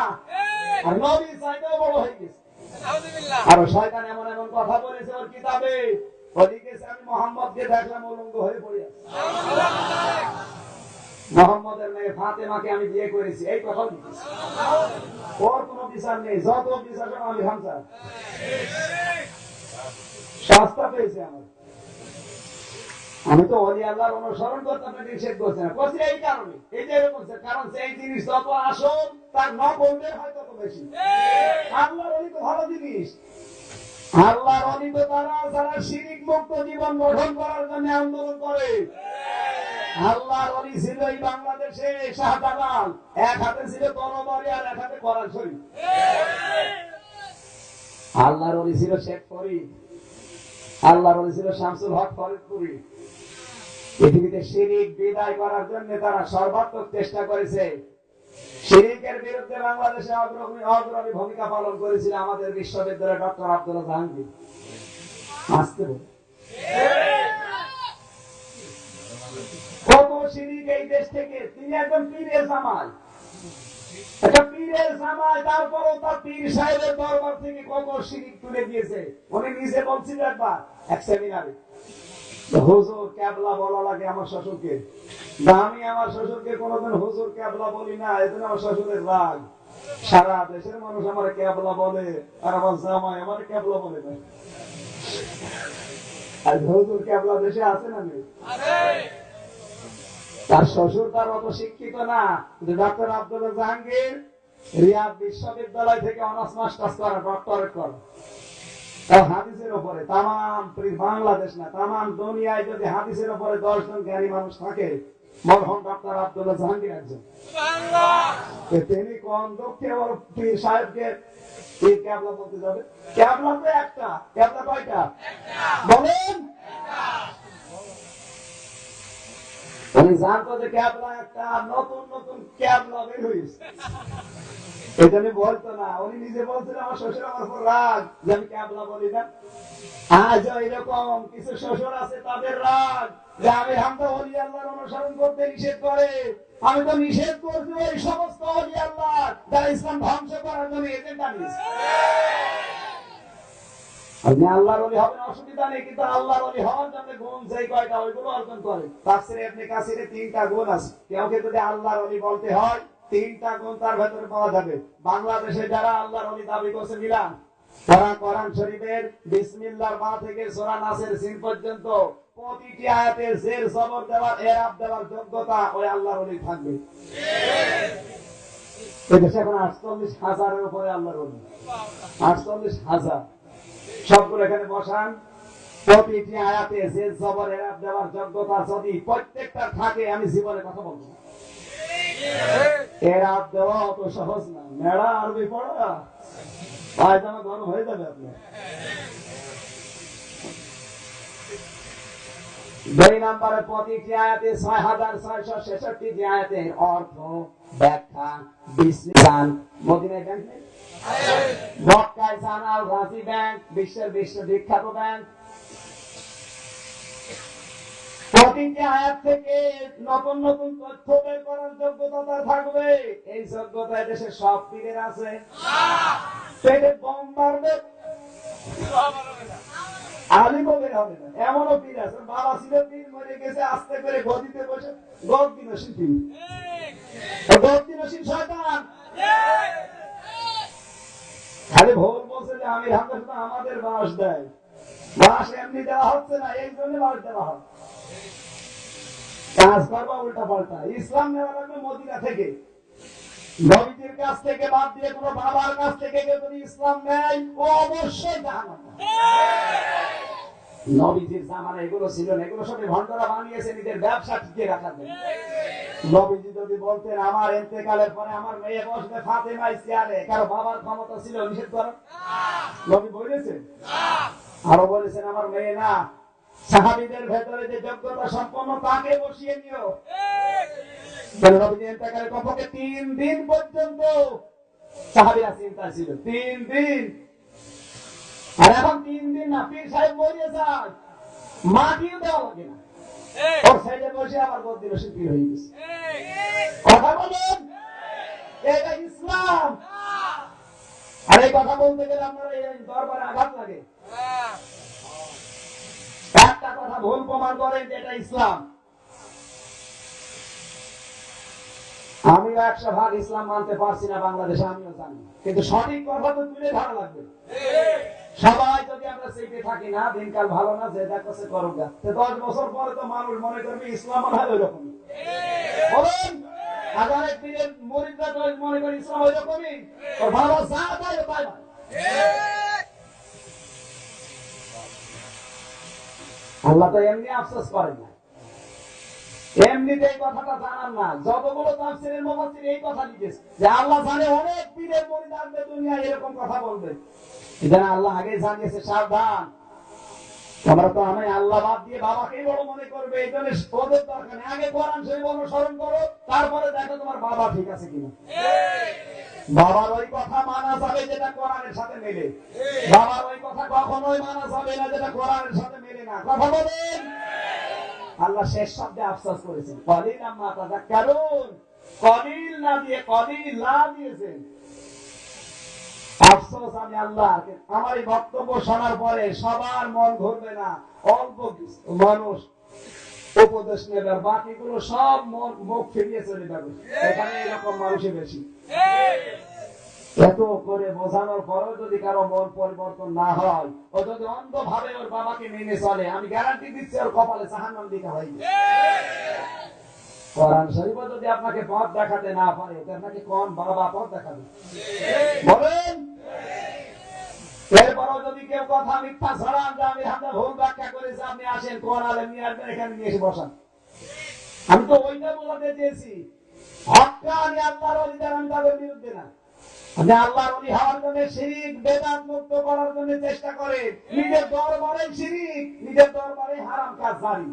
আর নবী চাইতেও বড় হয়ে গেছে। আর শয়তান এমন এমন কথা বলেছে ওর কিতাবে, ও লিখেছে আমি মোহাম্মদকে দেখলাম উলঙ্গ হয়ে পড়ে আছে, মোহাম্মদের মেয়ে ফাতেমাকে আমি বিয়ে করেছি, এই কথা লিখেছে। ওর কোনো বিচার নেই, যত বিচার আমি হামসা শাস্তা পেয়েছে আমার। আমি তো ওলি আল্লাহর অনুসরণ করতে আপনাকে নিষেধ করছি না, করছি এই কারণে, এই যে এরকম কারণ সেই জিনিস যত আসল তার নকলের হয় তত বেশি। আল্লাহর ওলি তো ভালো জিনিস, আল্লাহর ওলি তো তারা যারা শিরিক মুক্ত জীবন গঠন করার জন্য আন্দোলন করে। আল্লাহর ওলি ছিল এই বাংলাদেশে শাহজালাল, এক হাতে ছিল তরবারি আর এক হাতে কোরআন শরীফ। আল্লাহর ওলি ছিল শেখ ফরিদ, আল্লাহর ওলি ছিল শামসুল হক ফরিদপুরি। পৃথিবীতে শিরিক বিদায় করার জন্য তারা সর্বাত্মক চেষ্টা করেছে। শিরিকের বিরুদ্ধে বাংলাদেশে অগ্রণী ভূমিকা পালন করেছিল আমাদের বিশ্ববিদ্যালয়ের ডক্টর আব্দুল্লাহ জাহাঙ্গীর। আসতে বলে কত শিরিক এই দেশ থেকে, তিনি একজন পীরের জামাই, একটা পীরের জামাই, তারপরও তার পীর সাহেবের দরবার থেকে কত শিরিক তুলে দিয়েছে। উনি নিজে বলছিল একবার এক সেমিনারে, হুজুর ক্যাবলা বলা লাগে আমার শ্বশুরকে, আমি আমার শ্বশুরকে কোনোদিন হুজুর ক্যাবলা বলি না, এজন্য আমার শ্বশুরের রাগ। সারা দেশের মানুষ আমার ক্যাবলা বলে আর আমার জামাই আমার ক্যাবলা বলে না। আর হুজুর ক্যাবলা দেশে আছে না নেই? তার শ্বশুর তার অত শিক্ষিত না, ডক্টর আব্দুল্লাহ জাহাঙ্গীর রিয়াদ বিশ্ববিদ্যালয় থেকে অনার্স মাস্টার্স করা, ডক্টরেট করা হাদিসের উপরে। তাম বাংলাদেশ না, তাম দুনিয়ায় যদি হাদিসের উপরে 10 জন জ্ঞানী মানুষ থাকে, মরহুম ডক্টর আব্দুল্লাহ জাহাঙ্গীর একজন। তিনি কোন দুঃখে ওর পীর সাহেবকে পীর ক্যাবলা বলতে যাবে? ক্যাবলা তো একটা, ক্যাবলা কয়টা বলেন? উনি জানতো যে ক্যাবলা একটা, নতুন নতুন ক্যাবলা বের হয়েছে, এটা আমি বলতো না। উনি নিজে বলছেন আমার শ্বশুর আমার উপর রাগ যে আমি ক্যাবলা বলি না। আজ এরকম কিছু শ্বশুর আছে তাদের রাগ যে আমি হামদা ওলি আল্লাহর অনুসরণ করতে নিষেধ করে। আমি তো নিষেধ করছি ওই সমস্ত ওলি আল্লাহ যারা ইসলাম ধ্বংস করার জন্য এজেন্ডা নিয়েছে। আপনি আল্লাহর ওলি হবেন অসুবিধা নেই, কিন্তু আল্লাহর ওলি হওয়ার জন্য গুণ যেই কয়টা ওইগুলো অর্জন করে। তাফসীরে ইবনে কাসিরে 3টা গুণ আছে, কেউকে যদি আল্লাহর ওলি বলতে হয় 3টা গুণ তার ভেতরে পাওয়া যাবে। বাংলাদেশে যারা আল্লাহর ওলি দাবি করছে মিলান, তারা কোরআন শরীফের বিসমিল্লাহর বা থেকে সূরা নাসের সিন পর্যন্ত প্রতিটি আয়াতে জের জবর দেওয়ার এরাব দেওয়ার যোগ্যতা ওই আল্লাহর ওলি থাকবে। এদেশে এখন 48,000-এর উপরে আল্লাহর ওলি, 48,000 সবগুলো এখানে বসান। প্রতিটি আয়াতে জের জবর এরাব দেওয়ার যোগ্যতা যদি প্রত্যেকটা থাকে, আমি জীবনে কথা বলবো না। এরাব দেওয়া অত সহজ না, মেড়া আরবি পড়া পায়জামা গরম হয়ে যাবে আপনার। 2 নম্বরে প্রতিটি আয়াতে 6,666 টি আয়াতের অর্থ ব্যাখ্যা বিশ্লেষণ মদিনায় ব্যাংক নেই, মক্কায় জানাল রাজি ব্যাংক, বিশ্বের বিখ্যাত ব্যাংক। প্রতিটি আয়াত থেকে নতুন নতুন তথ্য বের করার যোগ্যতা তার থাকবে। এই যোগ্যতা দেশের সব পীরের আছে। পেটে বম মারবে আলিমও বের হবে না, এমনও পীর আছে। বাবা ছিল পীর, মরে গেছে, আস্তে করে গদিতে বসে গদ দিনশীল পীর, গদ দিনশীল শয়তান। খালি ভোল বলছে যে আমি হামদা শুধু আমাদের বাস দেয়, বাস এমনি দেওয়া হচ্ছে না, এই জন্য বাস দেওয়া হয়। কাজ করবা উল্টা পাল্টা। ইসলাম নেওয়া লাগবে মদিনা থেকে, নবীজির কাছ থেকে বাদ দিয়ে কোন বাবার কাছ থেকে কেউ যদি ইসলাম নেয় ও অবশ্যই জাহান্নামে। নবীজির জামানা এগুলো ছিল না, এগুলো সবই ভণ্ডরা বানিয়েছে নিজের ব্যবসা টিকিয়ে রাখার জন্য। নবীজি যদি বলতেন আমার ইন্তেকালের পরে আমার মেয়ে বসবে ফাতেমার চেয়ারে, কারো বাবার ক্ষমতা ছিল নিষেধ করার? নবী বলেছেন? আরো বলেছেন আমার মেয়ে না, সাহাবীদের ভেতরে যে যোগ্যতা সম্পন্ন তাকে বসিয়ে নিও। নবীজি ইন্তেকালের কমপক্ষে 3 দিন পর্যন্ত সাহাবীরা চিন্তা ছিল, 3 দিন। আর এখন 3 দিন না, পীর সাহেব মরে যায়, মাটিও দেওয়া লাগে না, ওর সাইডে বসে আবার বদিন শিল্পী হয়ে গেছে। কথা বলেন, এটা ইসলাম? আর এই কথা বলতে গেলে আপনারা এই দরবারে আঘাত লাগে। একটা কথা ভুল প্রমাণ করেন যে এটা ইসলাম। আমিও 100% ইসলাম মানতে পারছি না বাংলাদেশে, আমিও জানি, কিন্তু সঠিক কথা তো তুলে ধরা লাগবে। সবাই যদি আমরা চেপে থাকি না, দিনকাল ভালো না, যে দেখছে করুক। 10 বছর পরে তো মানুষ মনে করবে ইসলাম মনে হয় ওই রকম। বলেন, হাজারের পীরের মুরিদরা তো মনে করে ইসলাম ওই রকমই, ওর ভালো যা তাই তাই না। আল্লাহ তো এমনি আফসোস করেন না, এমনিতে এই কথাটা জানান না। যতগুলো তাফসীরের মুফাসসির এই কথা লিখেছে যে আল্লাহ জানে অনেক পীরের মুরিদ আসবে দুনিয়ায় এরকম কথা বলবে। এটা আল্লাহ আগে জানিয়েছে, সাবধান। আমরা তো আমি আল্লাহ বাদ দিয়ে বাবাকেই বড় মনে করবে, এই জন্য ওদের দরকার নেই। আগে কোরআন শরীফ অনুসরণ করো, তারপরে দেখো তোমার বাবা ঠিক আছে কিনা। বাবার ওই কথা মানা যাবে যেটা কোরআনের সাথে মেলে, বাবার ওই কথা কখনোই মানা যাবে না যেটা কোরআনের সাথে মেলে না। কথা বলেন। আল্লাহ শেষ শব্দে আফসোস করেছেন, কলিলাম মা তাযাক্কারুন, কলিল না দিয়ে কলিল লা দিয়েছেন। আফসোস আমি আল্লাহ, আমার এই বক্তব্য শোনার পরে সবার মন ঘুরবে না, অল্প মানুষ উপদেশ নেবে, বাকিগুলো সব মুখ ফিরিয়ে চলে যাবে। এখানে এরকম মানুষই বেশি। এত করে বোঝানোর পরেও যদি কারো মন পরিবর্তন না হয়, ও যদি অন্ধভাবে ওর বাবাকে মেনে চলে, আমি গ্যারান্টি দিচ্ছি ওর কপালে জাহান্নাম লেখা হয়ে যাবে। কোরআন শরীফ যদি আপনাকে পথ দেখাতে না পারে, আপনাকে কোন বাবা পথ দেখাবে? বলেন। এরপরও যদি কেউ কথা মিথ্যা ছড়ান যে আমি হাতে ভুল ব্যাখ্যা করেছি, আপনি আসেন, কোন আলেম নিয়ে আসবেন, এখানে নিয়ে এসে বসান। আমি তো ওইটা বলতে চেয়েছি, হক্কানি আল্লাহর ওলিদের আমি তাদের বিরুদ্ধে না। আপনি আল্লাহর ওলি হওয়ার জন্য শিরক বেদাত মুক্ত করার জন্য চেষ্টা করে, নিজের দরবারে শিরক, নিজের দরবারে হারাম কাজ জারি।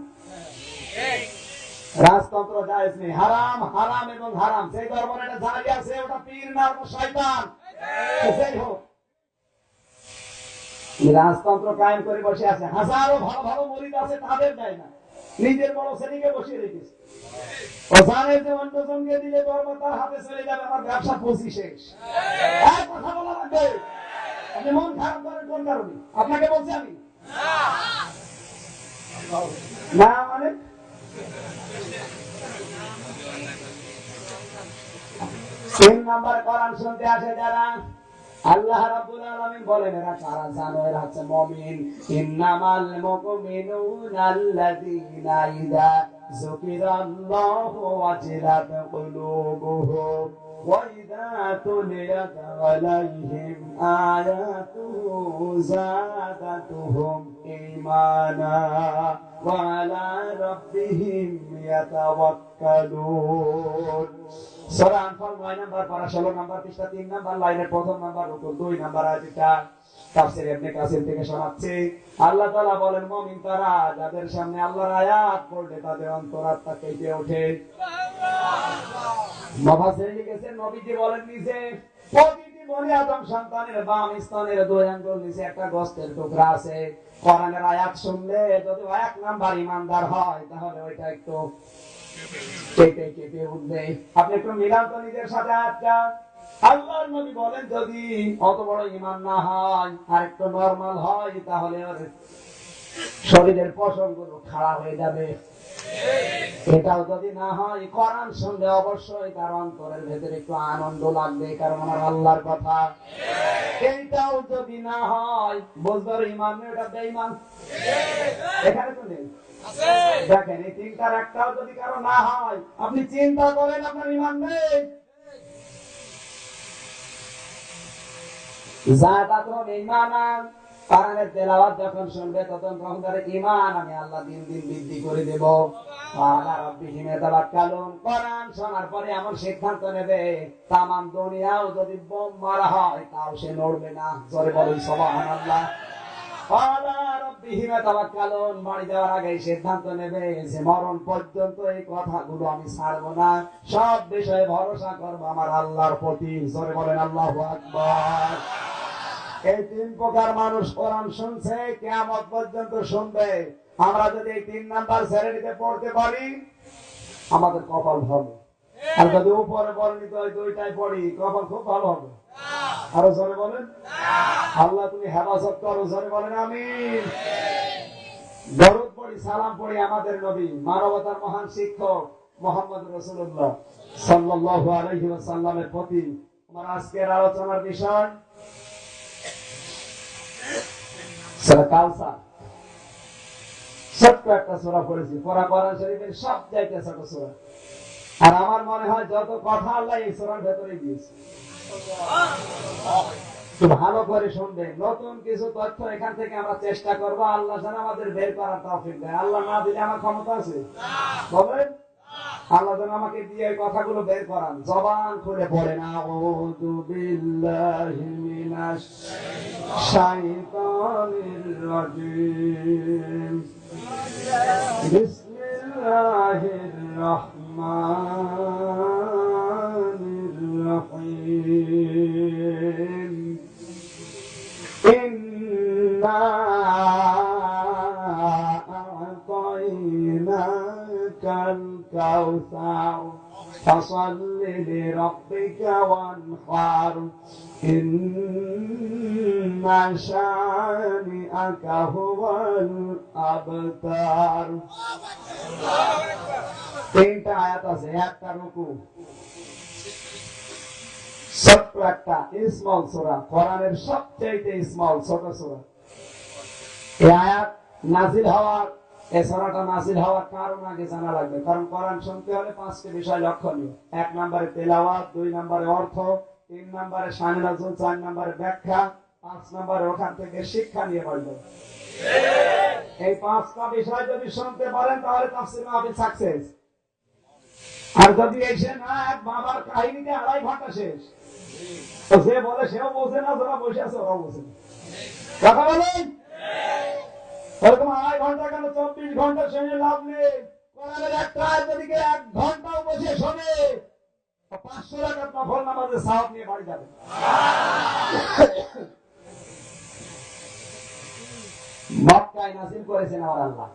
রাজতন্ত্র জায়েজ নেই, হারাম হারাম এবং হারাম। সেই দরবারে এটা জারি আছে, ওটা পীর না, ওটা শয়তান। সেই হোক, রাজতন্ত্র কায়েম করে বসে আছে, হাজারো ভালো ভালো মুরিদ আছে, তাদের দেয় না, নিজের বড় শ্রেণীকে বসিয়ে রেখেছে। ও জানে যে অন্যজনকে দিলে দরবার তার হাতে চলে যাবে, আমার ব্যবসা পৌঁছি শেষ। এক কথা বলা লাগবে, আপনি মন খারাপ করেন কোন কারণে? আপনাকে বলছি আমি না, মানে 3 নাম্বার কোরআন শুনতে আসে যারা, আল্লাহ রাব্বুল আলামিন বলেন এরা কারা জানো? এরা হচ্ছে মুমিন। ইন্নামাল মুমিনুনা আল্লাযীনা ইযা যুকিরাল্লাহু ওয়াজিলাত কুলুবুহুম ওয়া ইযা তুলিয়াত আলাইহিম আয়াতুহু যাদাতুহুম ঈমানা ওয়া আলা রাব্বিহিম ইয়াতাওয়াক্কালুন। সূরা আনফাল 9 নাম্বার পারা 16 নাম্বার পৃষ্ঠা 3 নাম্বার লাইনের প্রথম নাম্বার রুকু 2 নাম্বার আয়াতটা তাফসীর ইবনে কাসির থেকে শোনাচ্ছে। আল্লাহ তাআলা বলেন মুমিন তারা যাদের সামনে আল্লাহর আয়াত পড়লে তাদের অন্তরাত্মা কেঁপে ওঠে। সুবহানাল্লাহ। মুফাসসির লিখেছেন, নবীজি বলেন নিচে প্রতিটি বনি আদম সন্তানের বাম স্তনের 2 আঙ্গুল নিচে একটা গোশতের টুকরা আছে। কোরআনের আয়াত শুনলে যদি 1 নাম্বার ঈমানদার হয়, তাহলে ওইটা একটু কেঁপে উঠবে। আপনি একটু মিলান তো নিজের সাথে আয়াতটা। আল্লাহর নবী বলেন যদি অত বড় ঈমান না হয়, আর একটু নরমাল হয়, তাহলে ওর শরীরের পশমগুলো খাড়া হয়ে যাবে। এটাও যদি না হয়, কোরআন শুনলে অবশ্যই তার অন্তরের ভেতরে একটু আনন্দ লাগবে, কারণ আমার আল্লাহর কথা। এইটাও যদি না হয়, বুঝবার ইমান নেই, ওটা বেঈমান। এখানে তো নেই। দেখেন, এই তিনটার একটাও যদি কারো না হয়, আপনি চিন্তা করেন আপনার ইমান নেই। কোরআনের তেলাওয়াত যখন শুনবে, তখন তার ঈমান আমি আল্লাহ দিন দিন বৃদ্ধি করে দেব। আলা রাব্বিহিম ইয়াতাওয়াক্কালুন। কোরআন শোনার পরে এমন সিদ্ধান্ত নেবে, তামাম দুনিয়াও যদি বোম মারা হয়, তাও সে নড়বে না। জোরে বলুন সুবহানাল্লাহ। আলা রাব্বিহিম ইয়াতাওয়াক্কালুন। বাড়ি যাওয়ার আগে সিদ্ধান্ত নেবে যে মরণ পর্যন্ত এই কথাগুলো আমি ছাড়বো না, সব বিষয়ে ভরসা করবো আমার আল্লাহর প্রতি। জোরে বলেন আল্লাহু আকবার। এই তিন প্রকার মানুষ কোরআন শুনছে, কিয়ামত পর্যন্ত শুনবে। আমরা যদি এই 3 নাম্বার শ্রেণীতে পড়তে পারি, আমাদের কপাল ভালো। আর যদি উপরে বর্ণিত ওই দুইটাই পড়ি, কপাল খুব ভালো হবে। আরো জোরে বলেন আল্লাহ তুমি হেফাজত করো। জোরে বলেন আমিন। দরুদ পড়ি, সালাম পড়ি আমাদের নবী, মানবতার মহান শিক্ষক মুহাম্মদ রাসূলুল্লাহ সাল্লাল্লাহু আলাইহি ওয়াসাল্লামের প্রতি। আমার আজকের আলোচনার বিষয় সূরা কাউসার। ছোট্ট একটা সূরা পড়েছি, পুরা কোরআন শরীফের সব চাইতে ছোট সূরা। আর আমার মনে হয় যত কথা আল্লাহ এই সূরার ভেতরে দিয়েছে। ভালো করে শুনবেন, নতুন কিছু তথ্য এখান থেকে আমরা চেষ্টা করবো। আল্লাহ যেন আমাদের বের করার তৌফিক দেয়। আল্লাহ না দিলে আমার ক্ষমতা আছে? বলেন। আল্লাহ যেন আমাকে দিয়ে এই কথাগুলো বের করান। জবান খুলে পড়েন, আউযু বিল্লাহি মিনাশ শাইতানির রাজিম, বিসমিল্লাহির রাহমানির রাহিম। ইন্না আ'তাইনাকাল কাউসার ফাসাল্লি লিরাব্বিকা ওয়ানহার ইন্না শানিআকা হুয়াল আবতার। তিনটা আয়াত আছে, একটা রুকু। ছোট্ট একটা স্মল সূরা, কোরআনের সবচেয়ে স্মল ছোট সূরা। এই আয়াত নাজিল হওয়ার, এই সূরাটা নাজিল হওয়ার কারণ আগে জানা লাগবে। কারণ কোরআন শুনতে হলে 5টি বিষয় লক্ষণীয়। 1 নম্বরে তেলাওয়াত, 2 নম্বরে অর্থ, 3 নম্বরে শানে নজুল, 4 নম্বরে ব্যাখ্যা, 5 নম্বরে ওখান থেকে শিক্ষা নিয়ে বলবো। এই 5টা বিষয় যদি শুনতে পারেন, তাহলে তাফসীর মাহফিল সাকসেস। আর যদি এসে না, এক বাবার কাহিনীতে 2.5 ঘন্টা শেষ। তো যে বলে সেও বোঝে না, যারা বসে আছে ওরাও বোঝে না। কথা বলেন। এরকম 2.5 ঘন্টা কেন, 24 ঘন্টা শুনে লাভ নেই। কোরআনের একটা আয়াত যদি 1 ঘন্টাও বসে শোনে, 500 রাকাত নফল নামাজের সওয়াব নিয়ে বাড়ি যাবে। মক্কায় নাযিল করেছেন আমার আল্লাহ।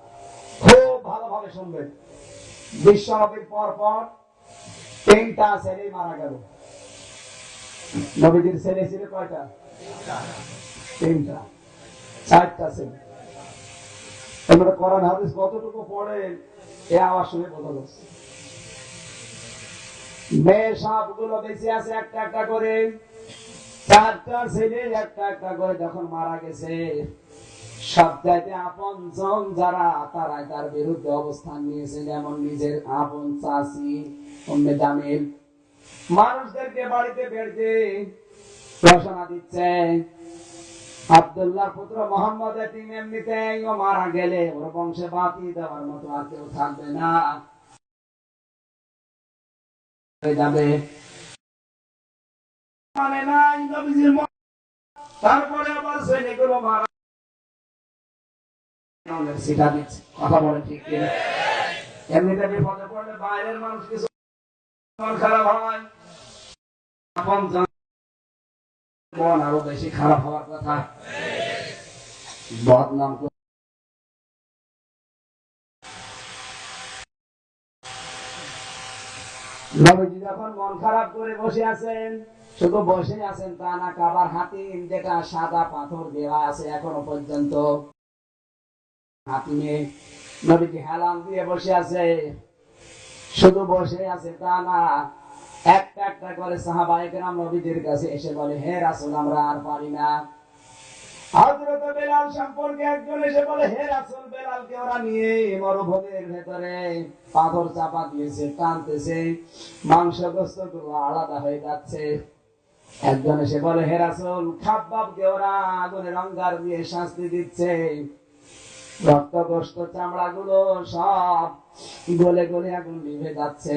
খুব ভালোভাবে শুনবেন। বিশ্বনবীর পর পর 3টা ছেলে মারা গেল। নবীজির ছেলে ছিল কয়টা? 3টা। 4টা ছেলে। আমরা কোরআন হাদিস কতটুকু পড়েন, এই আওয়াজ শুনে বোঝা যাচ্ছে। মেয়ে সবগুলো বেঁচে আছে একটা একটা করে। 4টা ছেলে একটা একটা করে যখন মারা গেছে, সবচাইতে আপনজন যারা, তারাই তার বিরুদ্ধে অবস্থান নিয়েছে। যেমন নিজের আপন চাচি উম্মে জামিল মানুষদেরকে বাড়িতে বেড়ে ঘোষণা দিচ্ছে, আব্দুল্লাহ পুত্র মোহাম্মদ এতিম এমনিতেই ও মারা গেলে ওর বংশে বাতি দেওয়ার মতো আর কেউ থাকবে না, হয়ে যাবে। মানে নাই নবীজির। তারপরে আবার সৈনিকগুলো মারা শিক্ষা দিচ্ছে। কথা বলেন ঠিক কিনা? এমনিতে বিপদে পড়লে বাইরের মানুষ কিছু খারাপ হয়, আপন মন আরো বেশি খারাপ হওয়ার কথা। বদনাম নবীজি যখন মন খারাপ করে বসে আছেন, শুধু বসে আছেন তা না, কাবার হাতিম যেটা সাদা পাথর দেওয়া আছে এখনো পর্যন্ত, হাতিমে নবীজি হেলান দিয়ে বসে আছে। শুধু বসে আছে তা না, একটা একটা করে সাহাবায়ে কেরাম নবীজির কাছে এসে বলে, হে রাসূল আমরা আর পারি না। হযরত বেলাল সম্পর্কে একজন এসে বলে, হে রাসূল বেলালকে ওরা নিয়ে মরুভূমির ভেতরে পাথর চাপা দিয়েছে, টানতেছে, মাংস গোশত গুলো আলাদা হয়ে যাচ্ছে। একজন এসে বলে, হে রাসূল খাব্বাবকে ওরা আগুনের অঙ্গার দিয়ে শাস্তি দিচ্ছে, রক্ত গোশত চামড়া গুলো সব গলে গলে আগুন নিভে যাচ্ছে।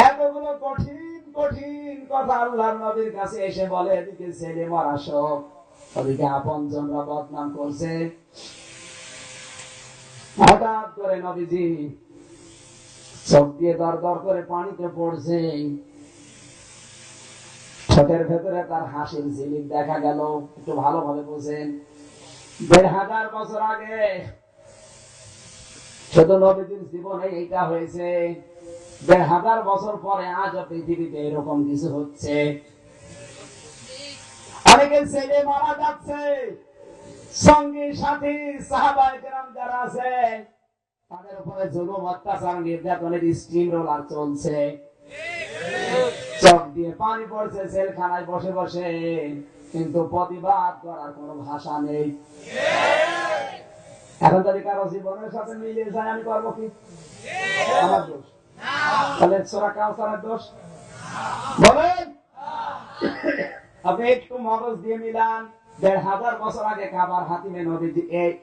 এতগুলো কঠিন কঠিন কথা আল্লাহর নবীর কাছে এসে বলে, এদিকে ছেলে মরা শোক, ওদিকে আপনজনরা বদনাম করছে। হঠাৎ করে নবীজি চোখ দিয়ে দর দর করে পানিতে পড়ছে, ঠোঁটের ভেতরে তার হাসির ঝিলিক দেখা গেল। একটু ভালোভাবে বোঝেন, ১,৫০০ বছর আগে শুধু নবীজির জীবনে এইটা হয়েছে, ১,৫০০ বছর পরে আজ পৃথিবীতে এরকম কিছু হচ্ছে। অনেকের ছেলে মারা যাচ্ছে, সঙ্গী সাথী সাহাবায়ে কেরাম যারা আছে তাদের উপরে জুলুম অত্যাচার নির্যাতনের স্টিম রোলার চলছে, চোখ দিয়ে পানি পড়ছে জেলখানায় বসে বসে, কিন্তু প্রতিবাদ করার কোনো ভাষা নেই। এখন যদি কারো জীবনের সাথে মিলিয়ে যায়, আমি করবো কি? আমার দোষ? তাহলে সূরা কাউসারের দোষ? বলেন। আপনি একটু মগজ দিয়ে মিলান, ১,৫০০ বছর আগে কাবার হাতিমে নবীজি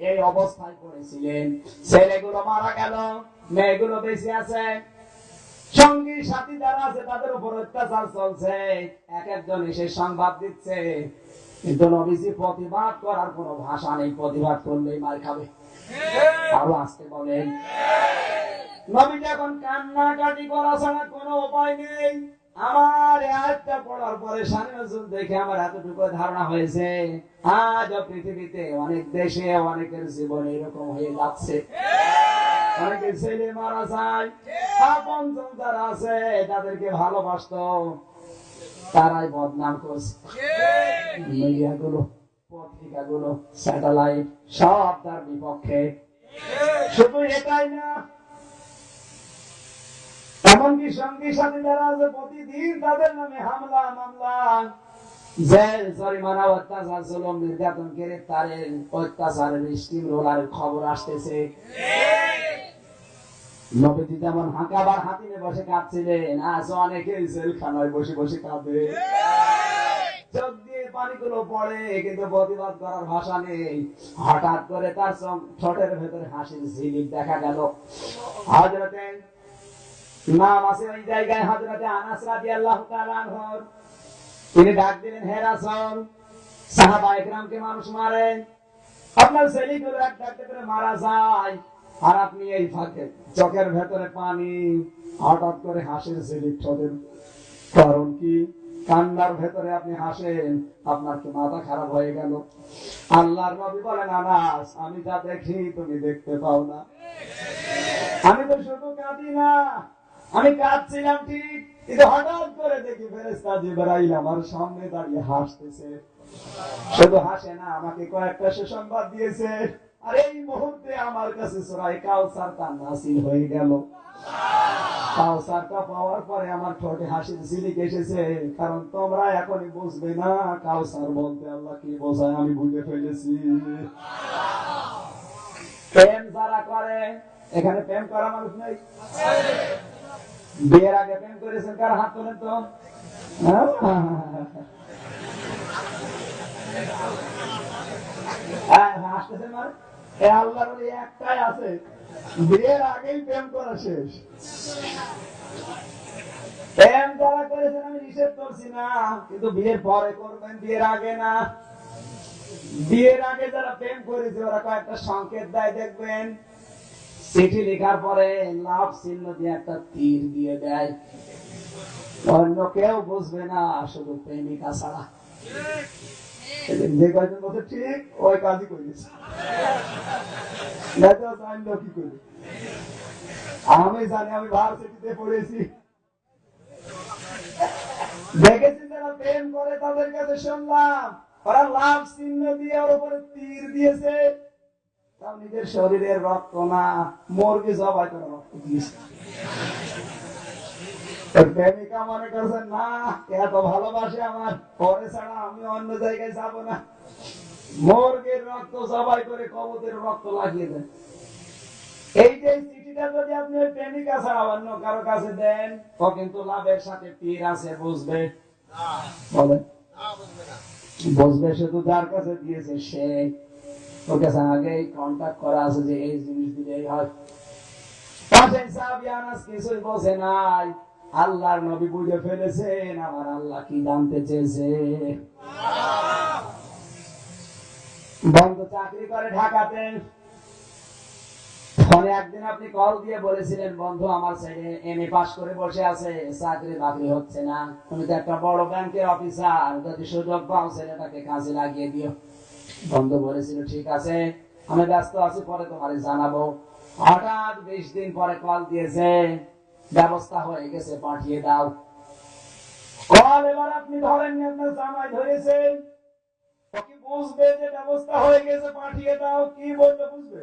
এই অবস্থায় পড়েছিলেন, ছেলেগুলো মারা গেল, মেয়েগুলো বেঁচে আছে, সঙ্গী সাথী যারা আছে তাদের উপর অত্যাচার চলছে, এক একজন এসে সংবাদ দিচ্ছে, কিন্তু নবীজি প্রতিবাদ করার কোনো ভাষা নেই, প্রতিবাদ করলেই মার খাবে। আরো আসতে বলেন। নবীজি এখন কান্নাকাটি করা ছাড়া কোনো উপায় নেই। আমার আয়াতটা পড়ার পরে সামনে নজর দেখে আমার এতটুকু ধারণা হয়েছে, আজ পৃথিবীতে অনেক দেশে অনেকের জীবনে এরকম হয়ে যাচ্ছে। অনেকের ছেলে মারা যায়, আপনজন যারা আছে তাদেরকে ভালোবাসতো তারাই বদনাম করছে। মিডিয়াগুলো, পত্রিকাগুলো, স্যাটেলাইট সব তার বিপক্ষে। শুধু এটাই না, এমনকি সঙ্গী সাথী যারা আছে প্রতিদিন তাদের নামে হামলা মামলা, জেল জরিমানা, অত্যাচার জুলুম নির্যাতন, গ্রেফতারের অত্যাচারের স্টিম রোলারের খবর আসতেছে। নবীজি যেমন কাবার হাতিমে বসে কাঁদছিলেন, আজ অনেকেই জেলখানায় বসে বসে কাঁদে, চোখ দিয়ে পানিগুলো পড়ে, কিন্তু প্রতিবাদ করার ভাষা নেই। হঠাৎ করে তার ঠোঁটের ভেতরে হাসির ঝিলিক দেখা গেল। হযরতে নাম আছে ওই জায়গায়, হযরতে আনাস রাদিয়াল্লাহু তাআলা আনহু, তিনি ডাক দিলেন, হে রাসূল সাহাবায়ে কেরামকে মানুষ মারে, আপনার ছেলেগুলো একটা একটা করে মারা যায়, আর আপনি এই ফাঁকে চোখের ভেতরে পানি, হঠাৎ করে হাসির ঝিলিক ঠোঁটের, কারণ কি? কান্নার ভেতরে আপনি হাসেন, আপনার কি মাথা খারাপ হয়ে গেল? আল্লাহর নবী বলেন, আনাস আমি যা দেখি তুমি দেখতে পাও না। আমি তো শুধু কাঁদি না, আমি কাঁদছিলাম ঠিক, কিন্তু হঠাৎ করে দেখি ফেরেশতা জিবরাইল আমার সামনে দাঁড়িয়ে হাসতেছে। শুধু হাসে না, আমাকে কয়েকটা সুসংবাদ দিয়েছে, আর এই মুহূর্তে আমার কাছে সূরা কাউসারটা নাযিল হয়ে গেল। কাউসারটা পাওয়ার পরে আমার ঠোঁটে হাসির ঝিলিক এসেছে, কারণ তোমরা এখনই বুঝবে না কাউসার বলতে আল্লাহ কি বোঝায়, আমি বুঝে ফেলেছি। প্রেম যারা করে, এখানে প্রেম করা মানুষ নেই? বিয়ের আগে প্রেম করেছেন কার? হাত তোলেন তো। হাসতেছেন মানে আল্লাহর ওলি একটাই আছে, বিয়ের আগেই প্রেম করা শেষ। প্রেম যারা করেছেন আমি নিষেধ করছি না, কিন্তু বিয়ের পরে করবেন, বিয়ের আগে না। বিয়ের আগে যারা প্রেম করেছে ওরা কয়েকটা সংকেত দেয়, দেখবেন চিঠি লেখার পরে লাভ চিহ্ন দিয়ে একটা তীর দিয়ে দেয়, অন্য কেউ বুঝবে না, শুধু প্রেমিকা ছাড়া। যে কয়েকজন বলছে ঠিক ওই কাজই করেছে, কি করি আমি জানি, আমি ভার্সিটিতে পড়েছি, দেখেছি যারা প্রেম করে তাদের কাছে শুনলাম ওরা লাভ চিহ্ন দিয়ে ওর উপরে তীর দিয়েছে, তাও নিজের শরীরের রক্ত না, মুরগি জবাই করে রক্ত দিয়েছে। প্রেমিকা মনে করছেন না এত ভালোবাসে আমার, পরে ছাড়া আমি অন্য জায়গায় যাব না। মুরগির রক্ত জবাই করে কবুতরের রক্ত লাগিয়ে দেন। এই যে চিঠিটা যদি আপনি ওই প্রেমিকা ছাড়া অন্য কারো কাছে দেন, ও কিন্তু লাভের সাথে তীর আছে, বুঝবে? বলেন বুঝবে শুধু যার কাছে দিয়েছে সে, ওর কাছে আগে কন্ট্যাক্ট করা আছে যে এই জিনিস দিলেই হয়। পাশের সাহাবী আনাস কিছুই বোঝে নাই, আল্লাহর নবী বুঝে ফেলেছেন আমার আল্লাহ কি জানতে চেয়েছে। বন্ধু চাকরি করে ঢাকাতে, ফোনে একদিন আপনি কল দিয়ে বলেছিলেন বন্ধু আমার ছেলে এমএ পাস করে বসে আছে, চাকরি বাকরি হচ্ছে না, তুমি তো একটা বড় ব্যাংকের অফিসার, যদি সুযোগ পাও ছেলেটাকে কাজে লাগিয়ে দিও। বন্ধু বলেছিল ঠিক আছে আমি ব্যস্ত আছি, পরে তোমার জানাবো। হঠাৎ 20 দিন পরে কল দিয়েছে, ব্যবস্থা হয়ে গেছে, পাঠিয়ে দাও। কল এবার আপনি ধরেননি, আপনার জামাই ধরেছেন, কি বুঝবে যে ব্যবস্থা হয়ে গেছে, পাঠিয়ে দাও? কি বলবে, বুঝবে?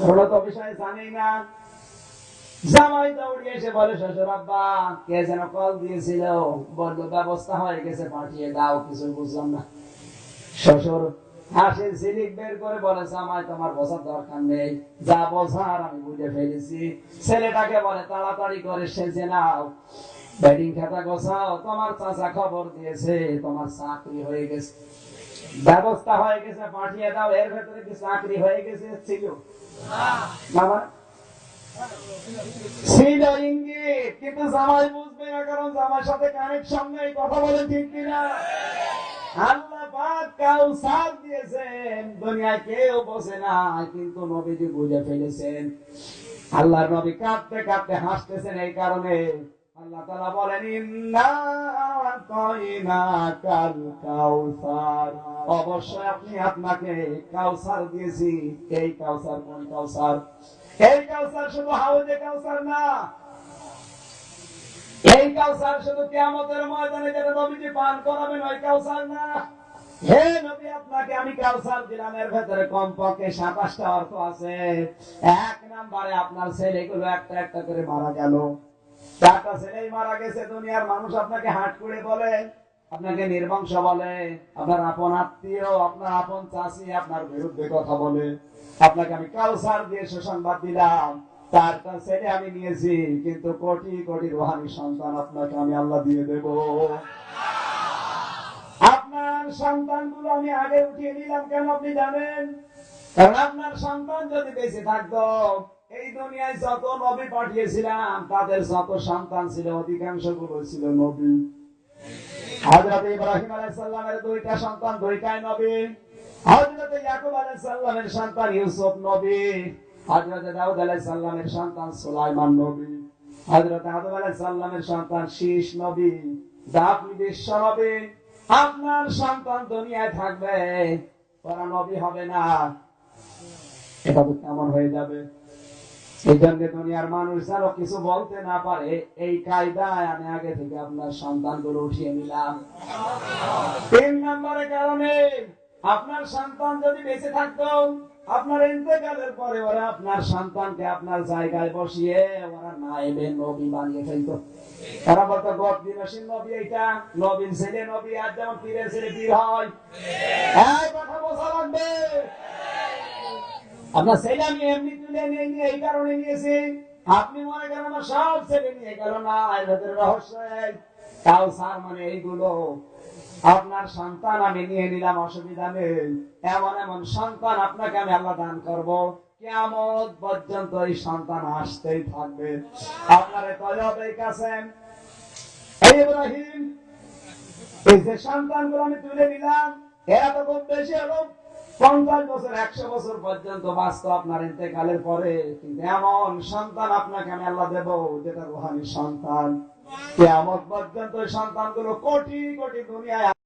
ওরা তো বিষয় জানেই না। জামাই দৌড়িয়ে এসে বলে শ্বশুর আব্বা কে যেন কল দিয়েছিল, বললো ব্যবস্থা হয়ে গেছে, পাঠিয়ে দাও। কিছু বুঝলাম না। শ্বশুর হাসির ঝিলিক বের করে বলে জামাই তোমার বোঝার দরকার নেই, যা বোঝার আমি বুঝে ফেলেছি। ছেলেটাকে বলে তাড়াতাড়ি করে সেজে নাও, ব্যাটিং খাতা গোছাও, তোমার চাচা খবর দিয়েছে তোমার চাকরি হয়ে গেছে, ব্যবস্থা হয়ে গেছে, পাঠিয়ে দাও। এর ভেতরে কি চাকরি হয়ে গেছে ছিল? বাবা ছিল ইঙ্গিত, কিন্তু জামাই বুঝবে না, কারণ জামার সাথে কানেকশন নেই। কথা বলে ঠিক কিনা? আল্লাহ পাক কাউসার দিয়েছেন, দুনিয়ায় কেউ বোঝে না, কিন্তু নবীজি বুঝে ফেলেছেন। আল্লাহর নবী কাঁদতে কাঁদতে হাসতেছেন এই কারণে আল্লাহ তাআলা বলেন ইন্না আতাইনাকাল কাউসার, অবশ্যই আপনি আপনাকে কাউসার দিয়েছি। এই কাউসার কোন কাউসার? এই কাউসার শুধু হাউজে কাউসার না, এই কাউসার শুধু কিয়ামতের ময়দানে যেটা নবীজি পান করাবেন ওই কাউসার না। হে নবী আপনাকে আমি কাউসার দিলাম, এর ভেতরে কমপক্ষে 27টা অর্থ আছে। এক নম্বরে আপনার ছেলেগুলো একটা একটা করে মারা গেল, 4টা ছেলেই মারা গেছে। দুনিয়ার মানুষ আপনাকে হাট করে বলে, আপনাকে নির্বংশ বলে, আপনার আপন আত্মীয়, আপনার আপন চাচি আপনার বিরুদ্ধে কথা বলে। আপনাকে আমি কাউসার দিয়ে সুসংবাদ দিলাম, 4টা ছেলে আমি নিয়েছি, কিন্তু কোটি কোটি রুহানি সন্তান আপনাকে আমি আল্লাহ দিয়ে দেব। আপনার সন্তানগুলো আমি আগে উঠিয়ে নিলাম, কেন আপনি জানেন? কারণ আপনার সন্তান যদি বেঁচে থাকতো, এই দুনিয়ায় যত নবী পাঠিয়েছিলাম তাদের যত সন্তান ছিল অধিকাংশ গুলো ছিল নবী। হযরত ইব্রাহিম আলাইহিস সালামের 2টা সন্তান, 2টাই নবী। হযরত ইয়াকুব আলাইহিস সালামের সন্তান ইউসুফ নবী। হযরত দাউদ আলাইহিস সালামের সন্তান সুলাইমান নবী। হযরত আদম আলাইহিস সালামের সন্তান শীষ নবী। আপনি বিশ্ব নবী। আপনার সন্তান দুনিয়ায় থাকবে, ওরা নবী হবে না, এটা তো কেমন হয়ে যাবে? এই জন্য দুনিয়ার মানুষ যেন কিছু বলতে না পারে, এই কায়দায় আমি আগে থেকে আপনার সন্তানগুলো উঠিয়ে নিলাম। 3 নম্বরের কারণে আপনার সন্তান যদি বেঁচে থাকতো, আপনার ইন্তেকালের পরে ওরা আপনার সন্তানকে আপনার জায়গায় বসিয়ে ওরা নায়েবে নবী বানিয়ে ফেলতো। তারা বলতো গদ্দিনসীন নবী এইটা, নবীন ছেলে নবী। আর যেমন পীরের ছেলে পীর হয়, এই কথা বোঝা লাগবে। আপনার ছেলে আমি এমনি তুলে নিয়ে এই কারণে নিয়েছি, আপনি মনে করেন আমার সব ছেলে নিয়ে গেল না। এর ভেতরে রহস্য কাউসার মানে এইগুলো। আপনার সন্তান আমি নিয়ে নিলাম, অসুবিধা নেই। এমন এমন সন্তান আপনাকে আমি আল্লাহ দান করব, কিয়ামত পর্যন্ত এই সন্তান আসতেই থাকবে। আপনার তলবের কাছে এই ইব্রাহিম, এই যে সন্তানগুলো আমি তুলে নিলাম, এরা তো খুব বেশি হলো 50 বছর 100 বছর পর্যন্ত বাঁচত আপনার ইন্তেকালের পরে। কিন্তু এমন সন্তান আপনাকে আমি আল্লাহ দেব যেটা রূহানি সন্তান। কিয়ামত পর্যন্ত সন্তানগুলো কোটি কোটি দুনিয়ায়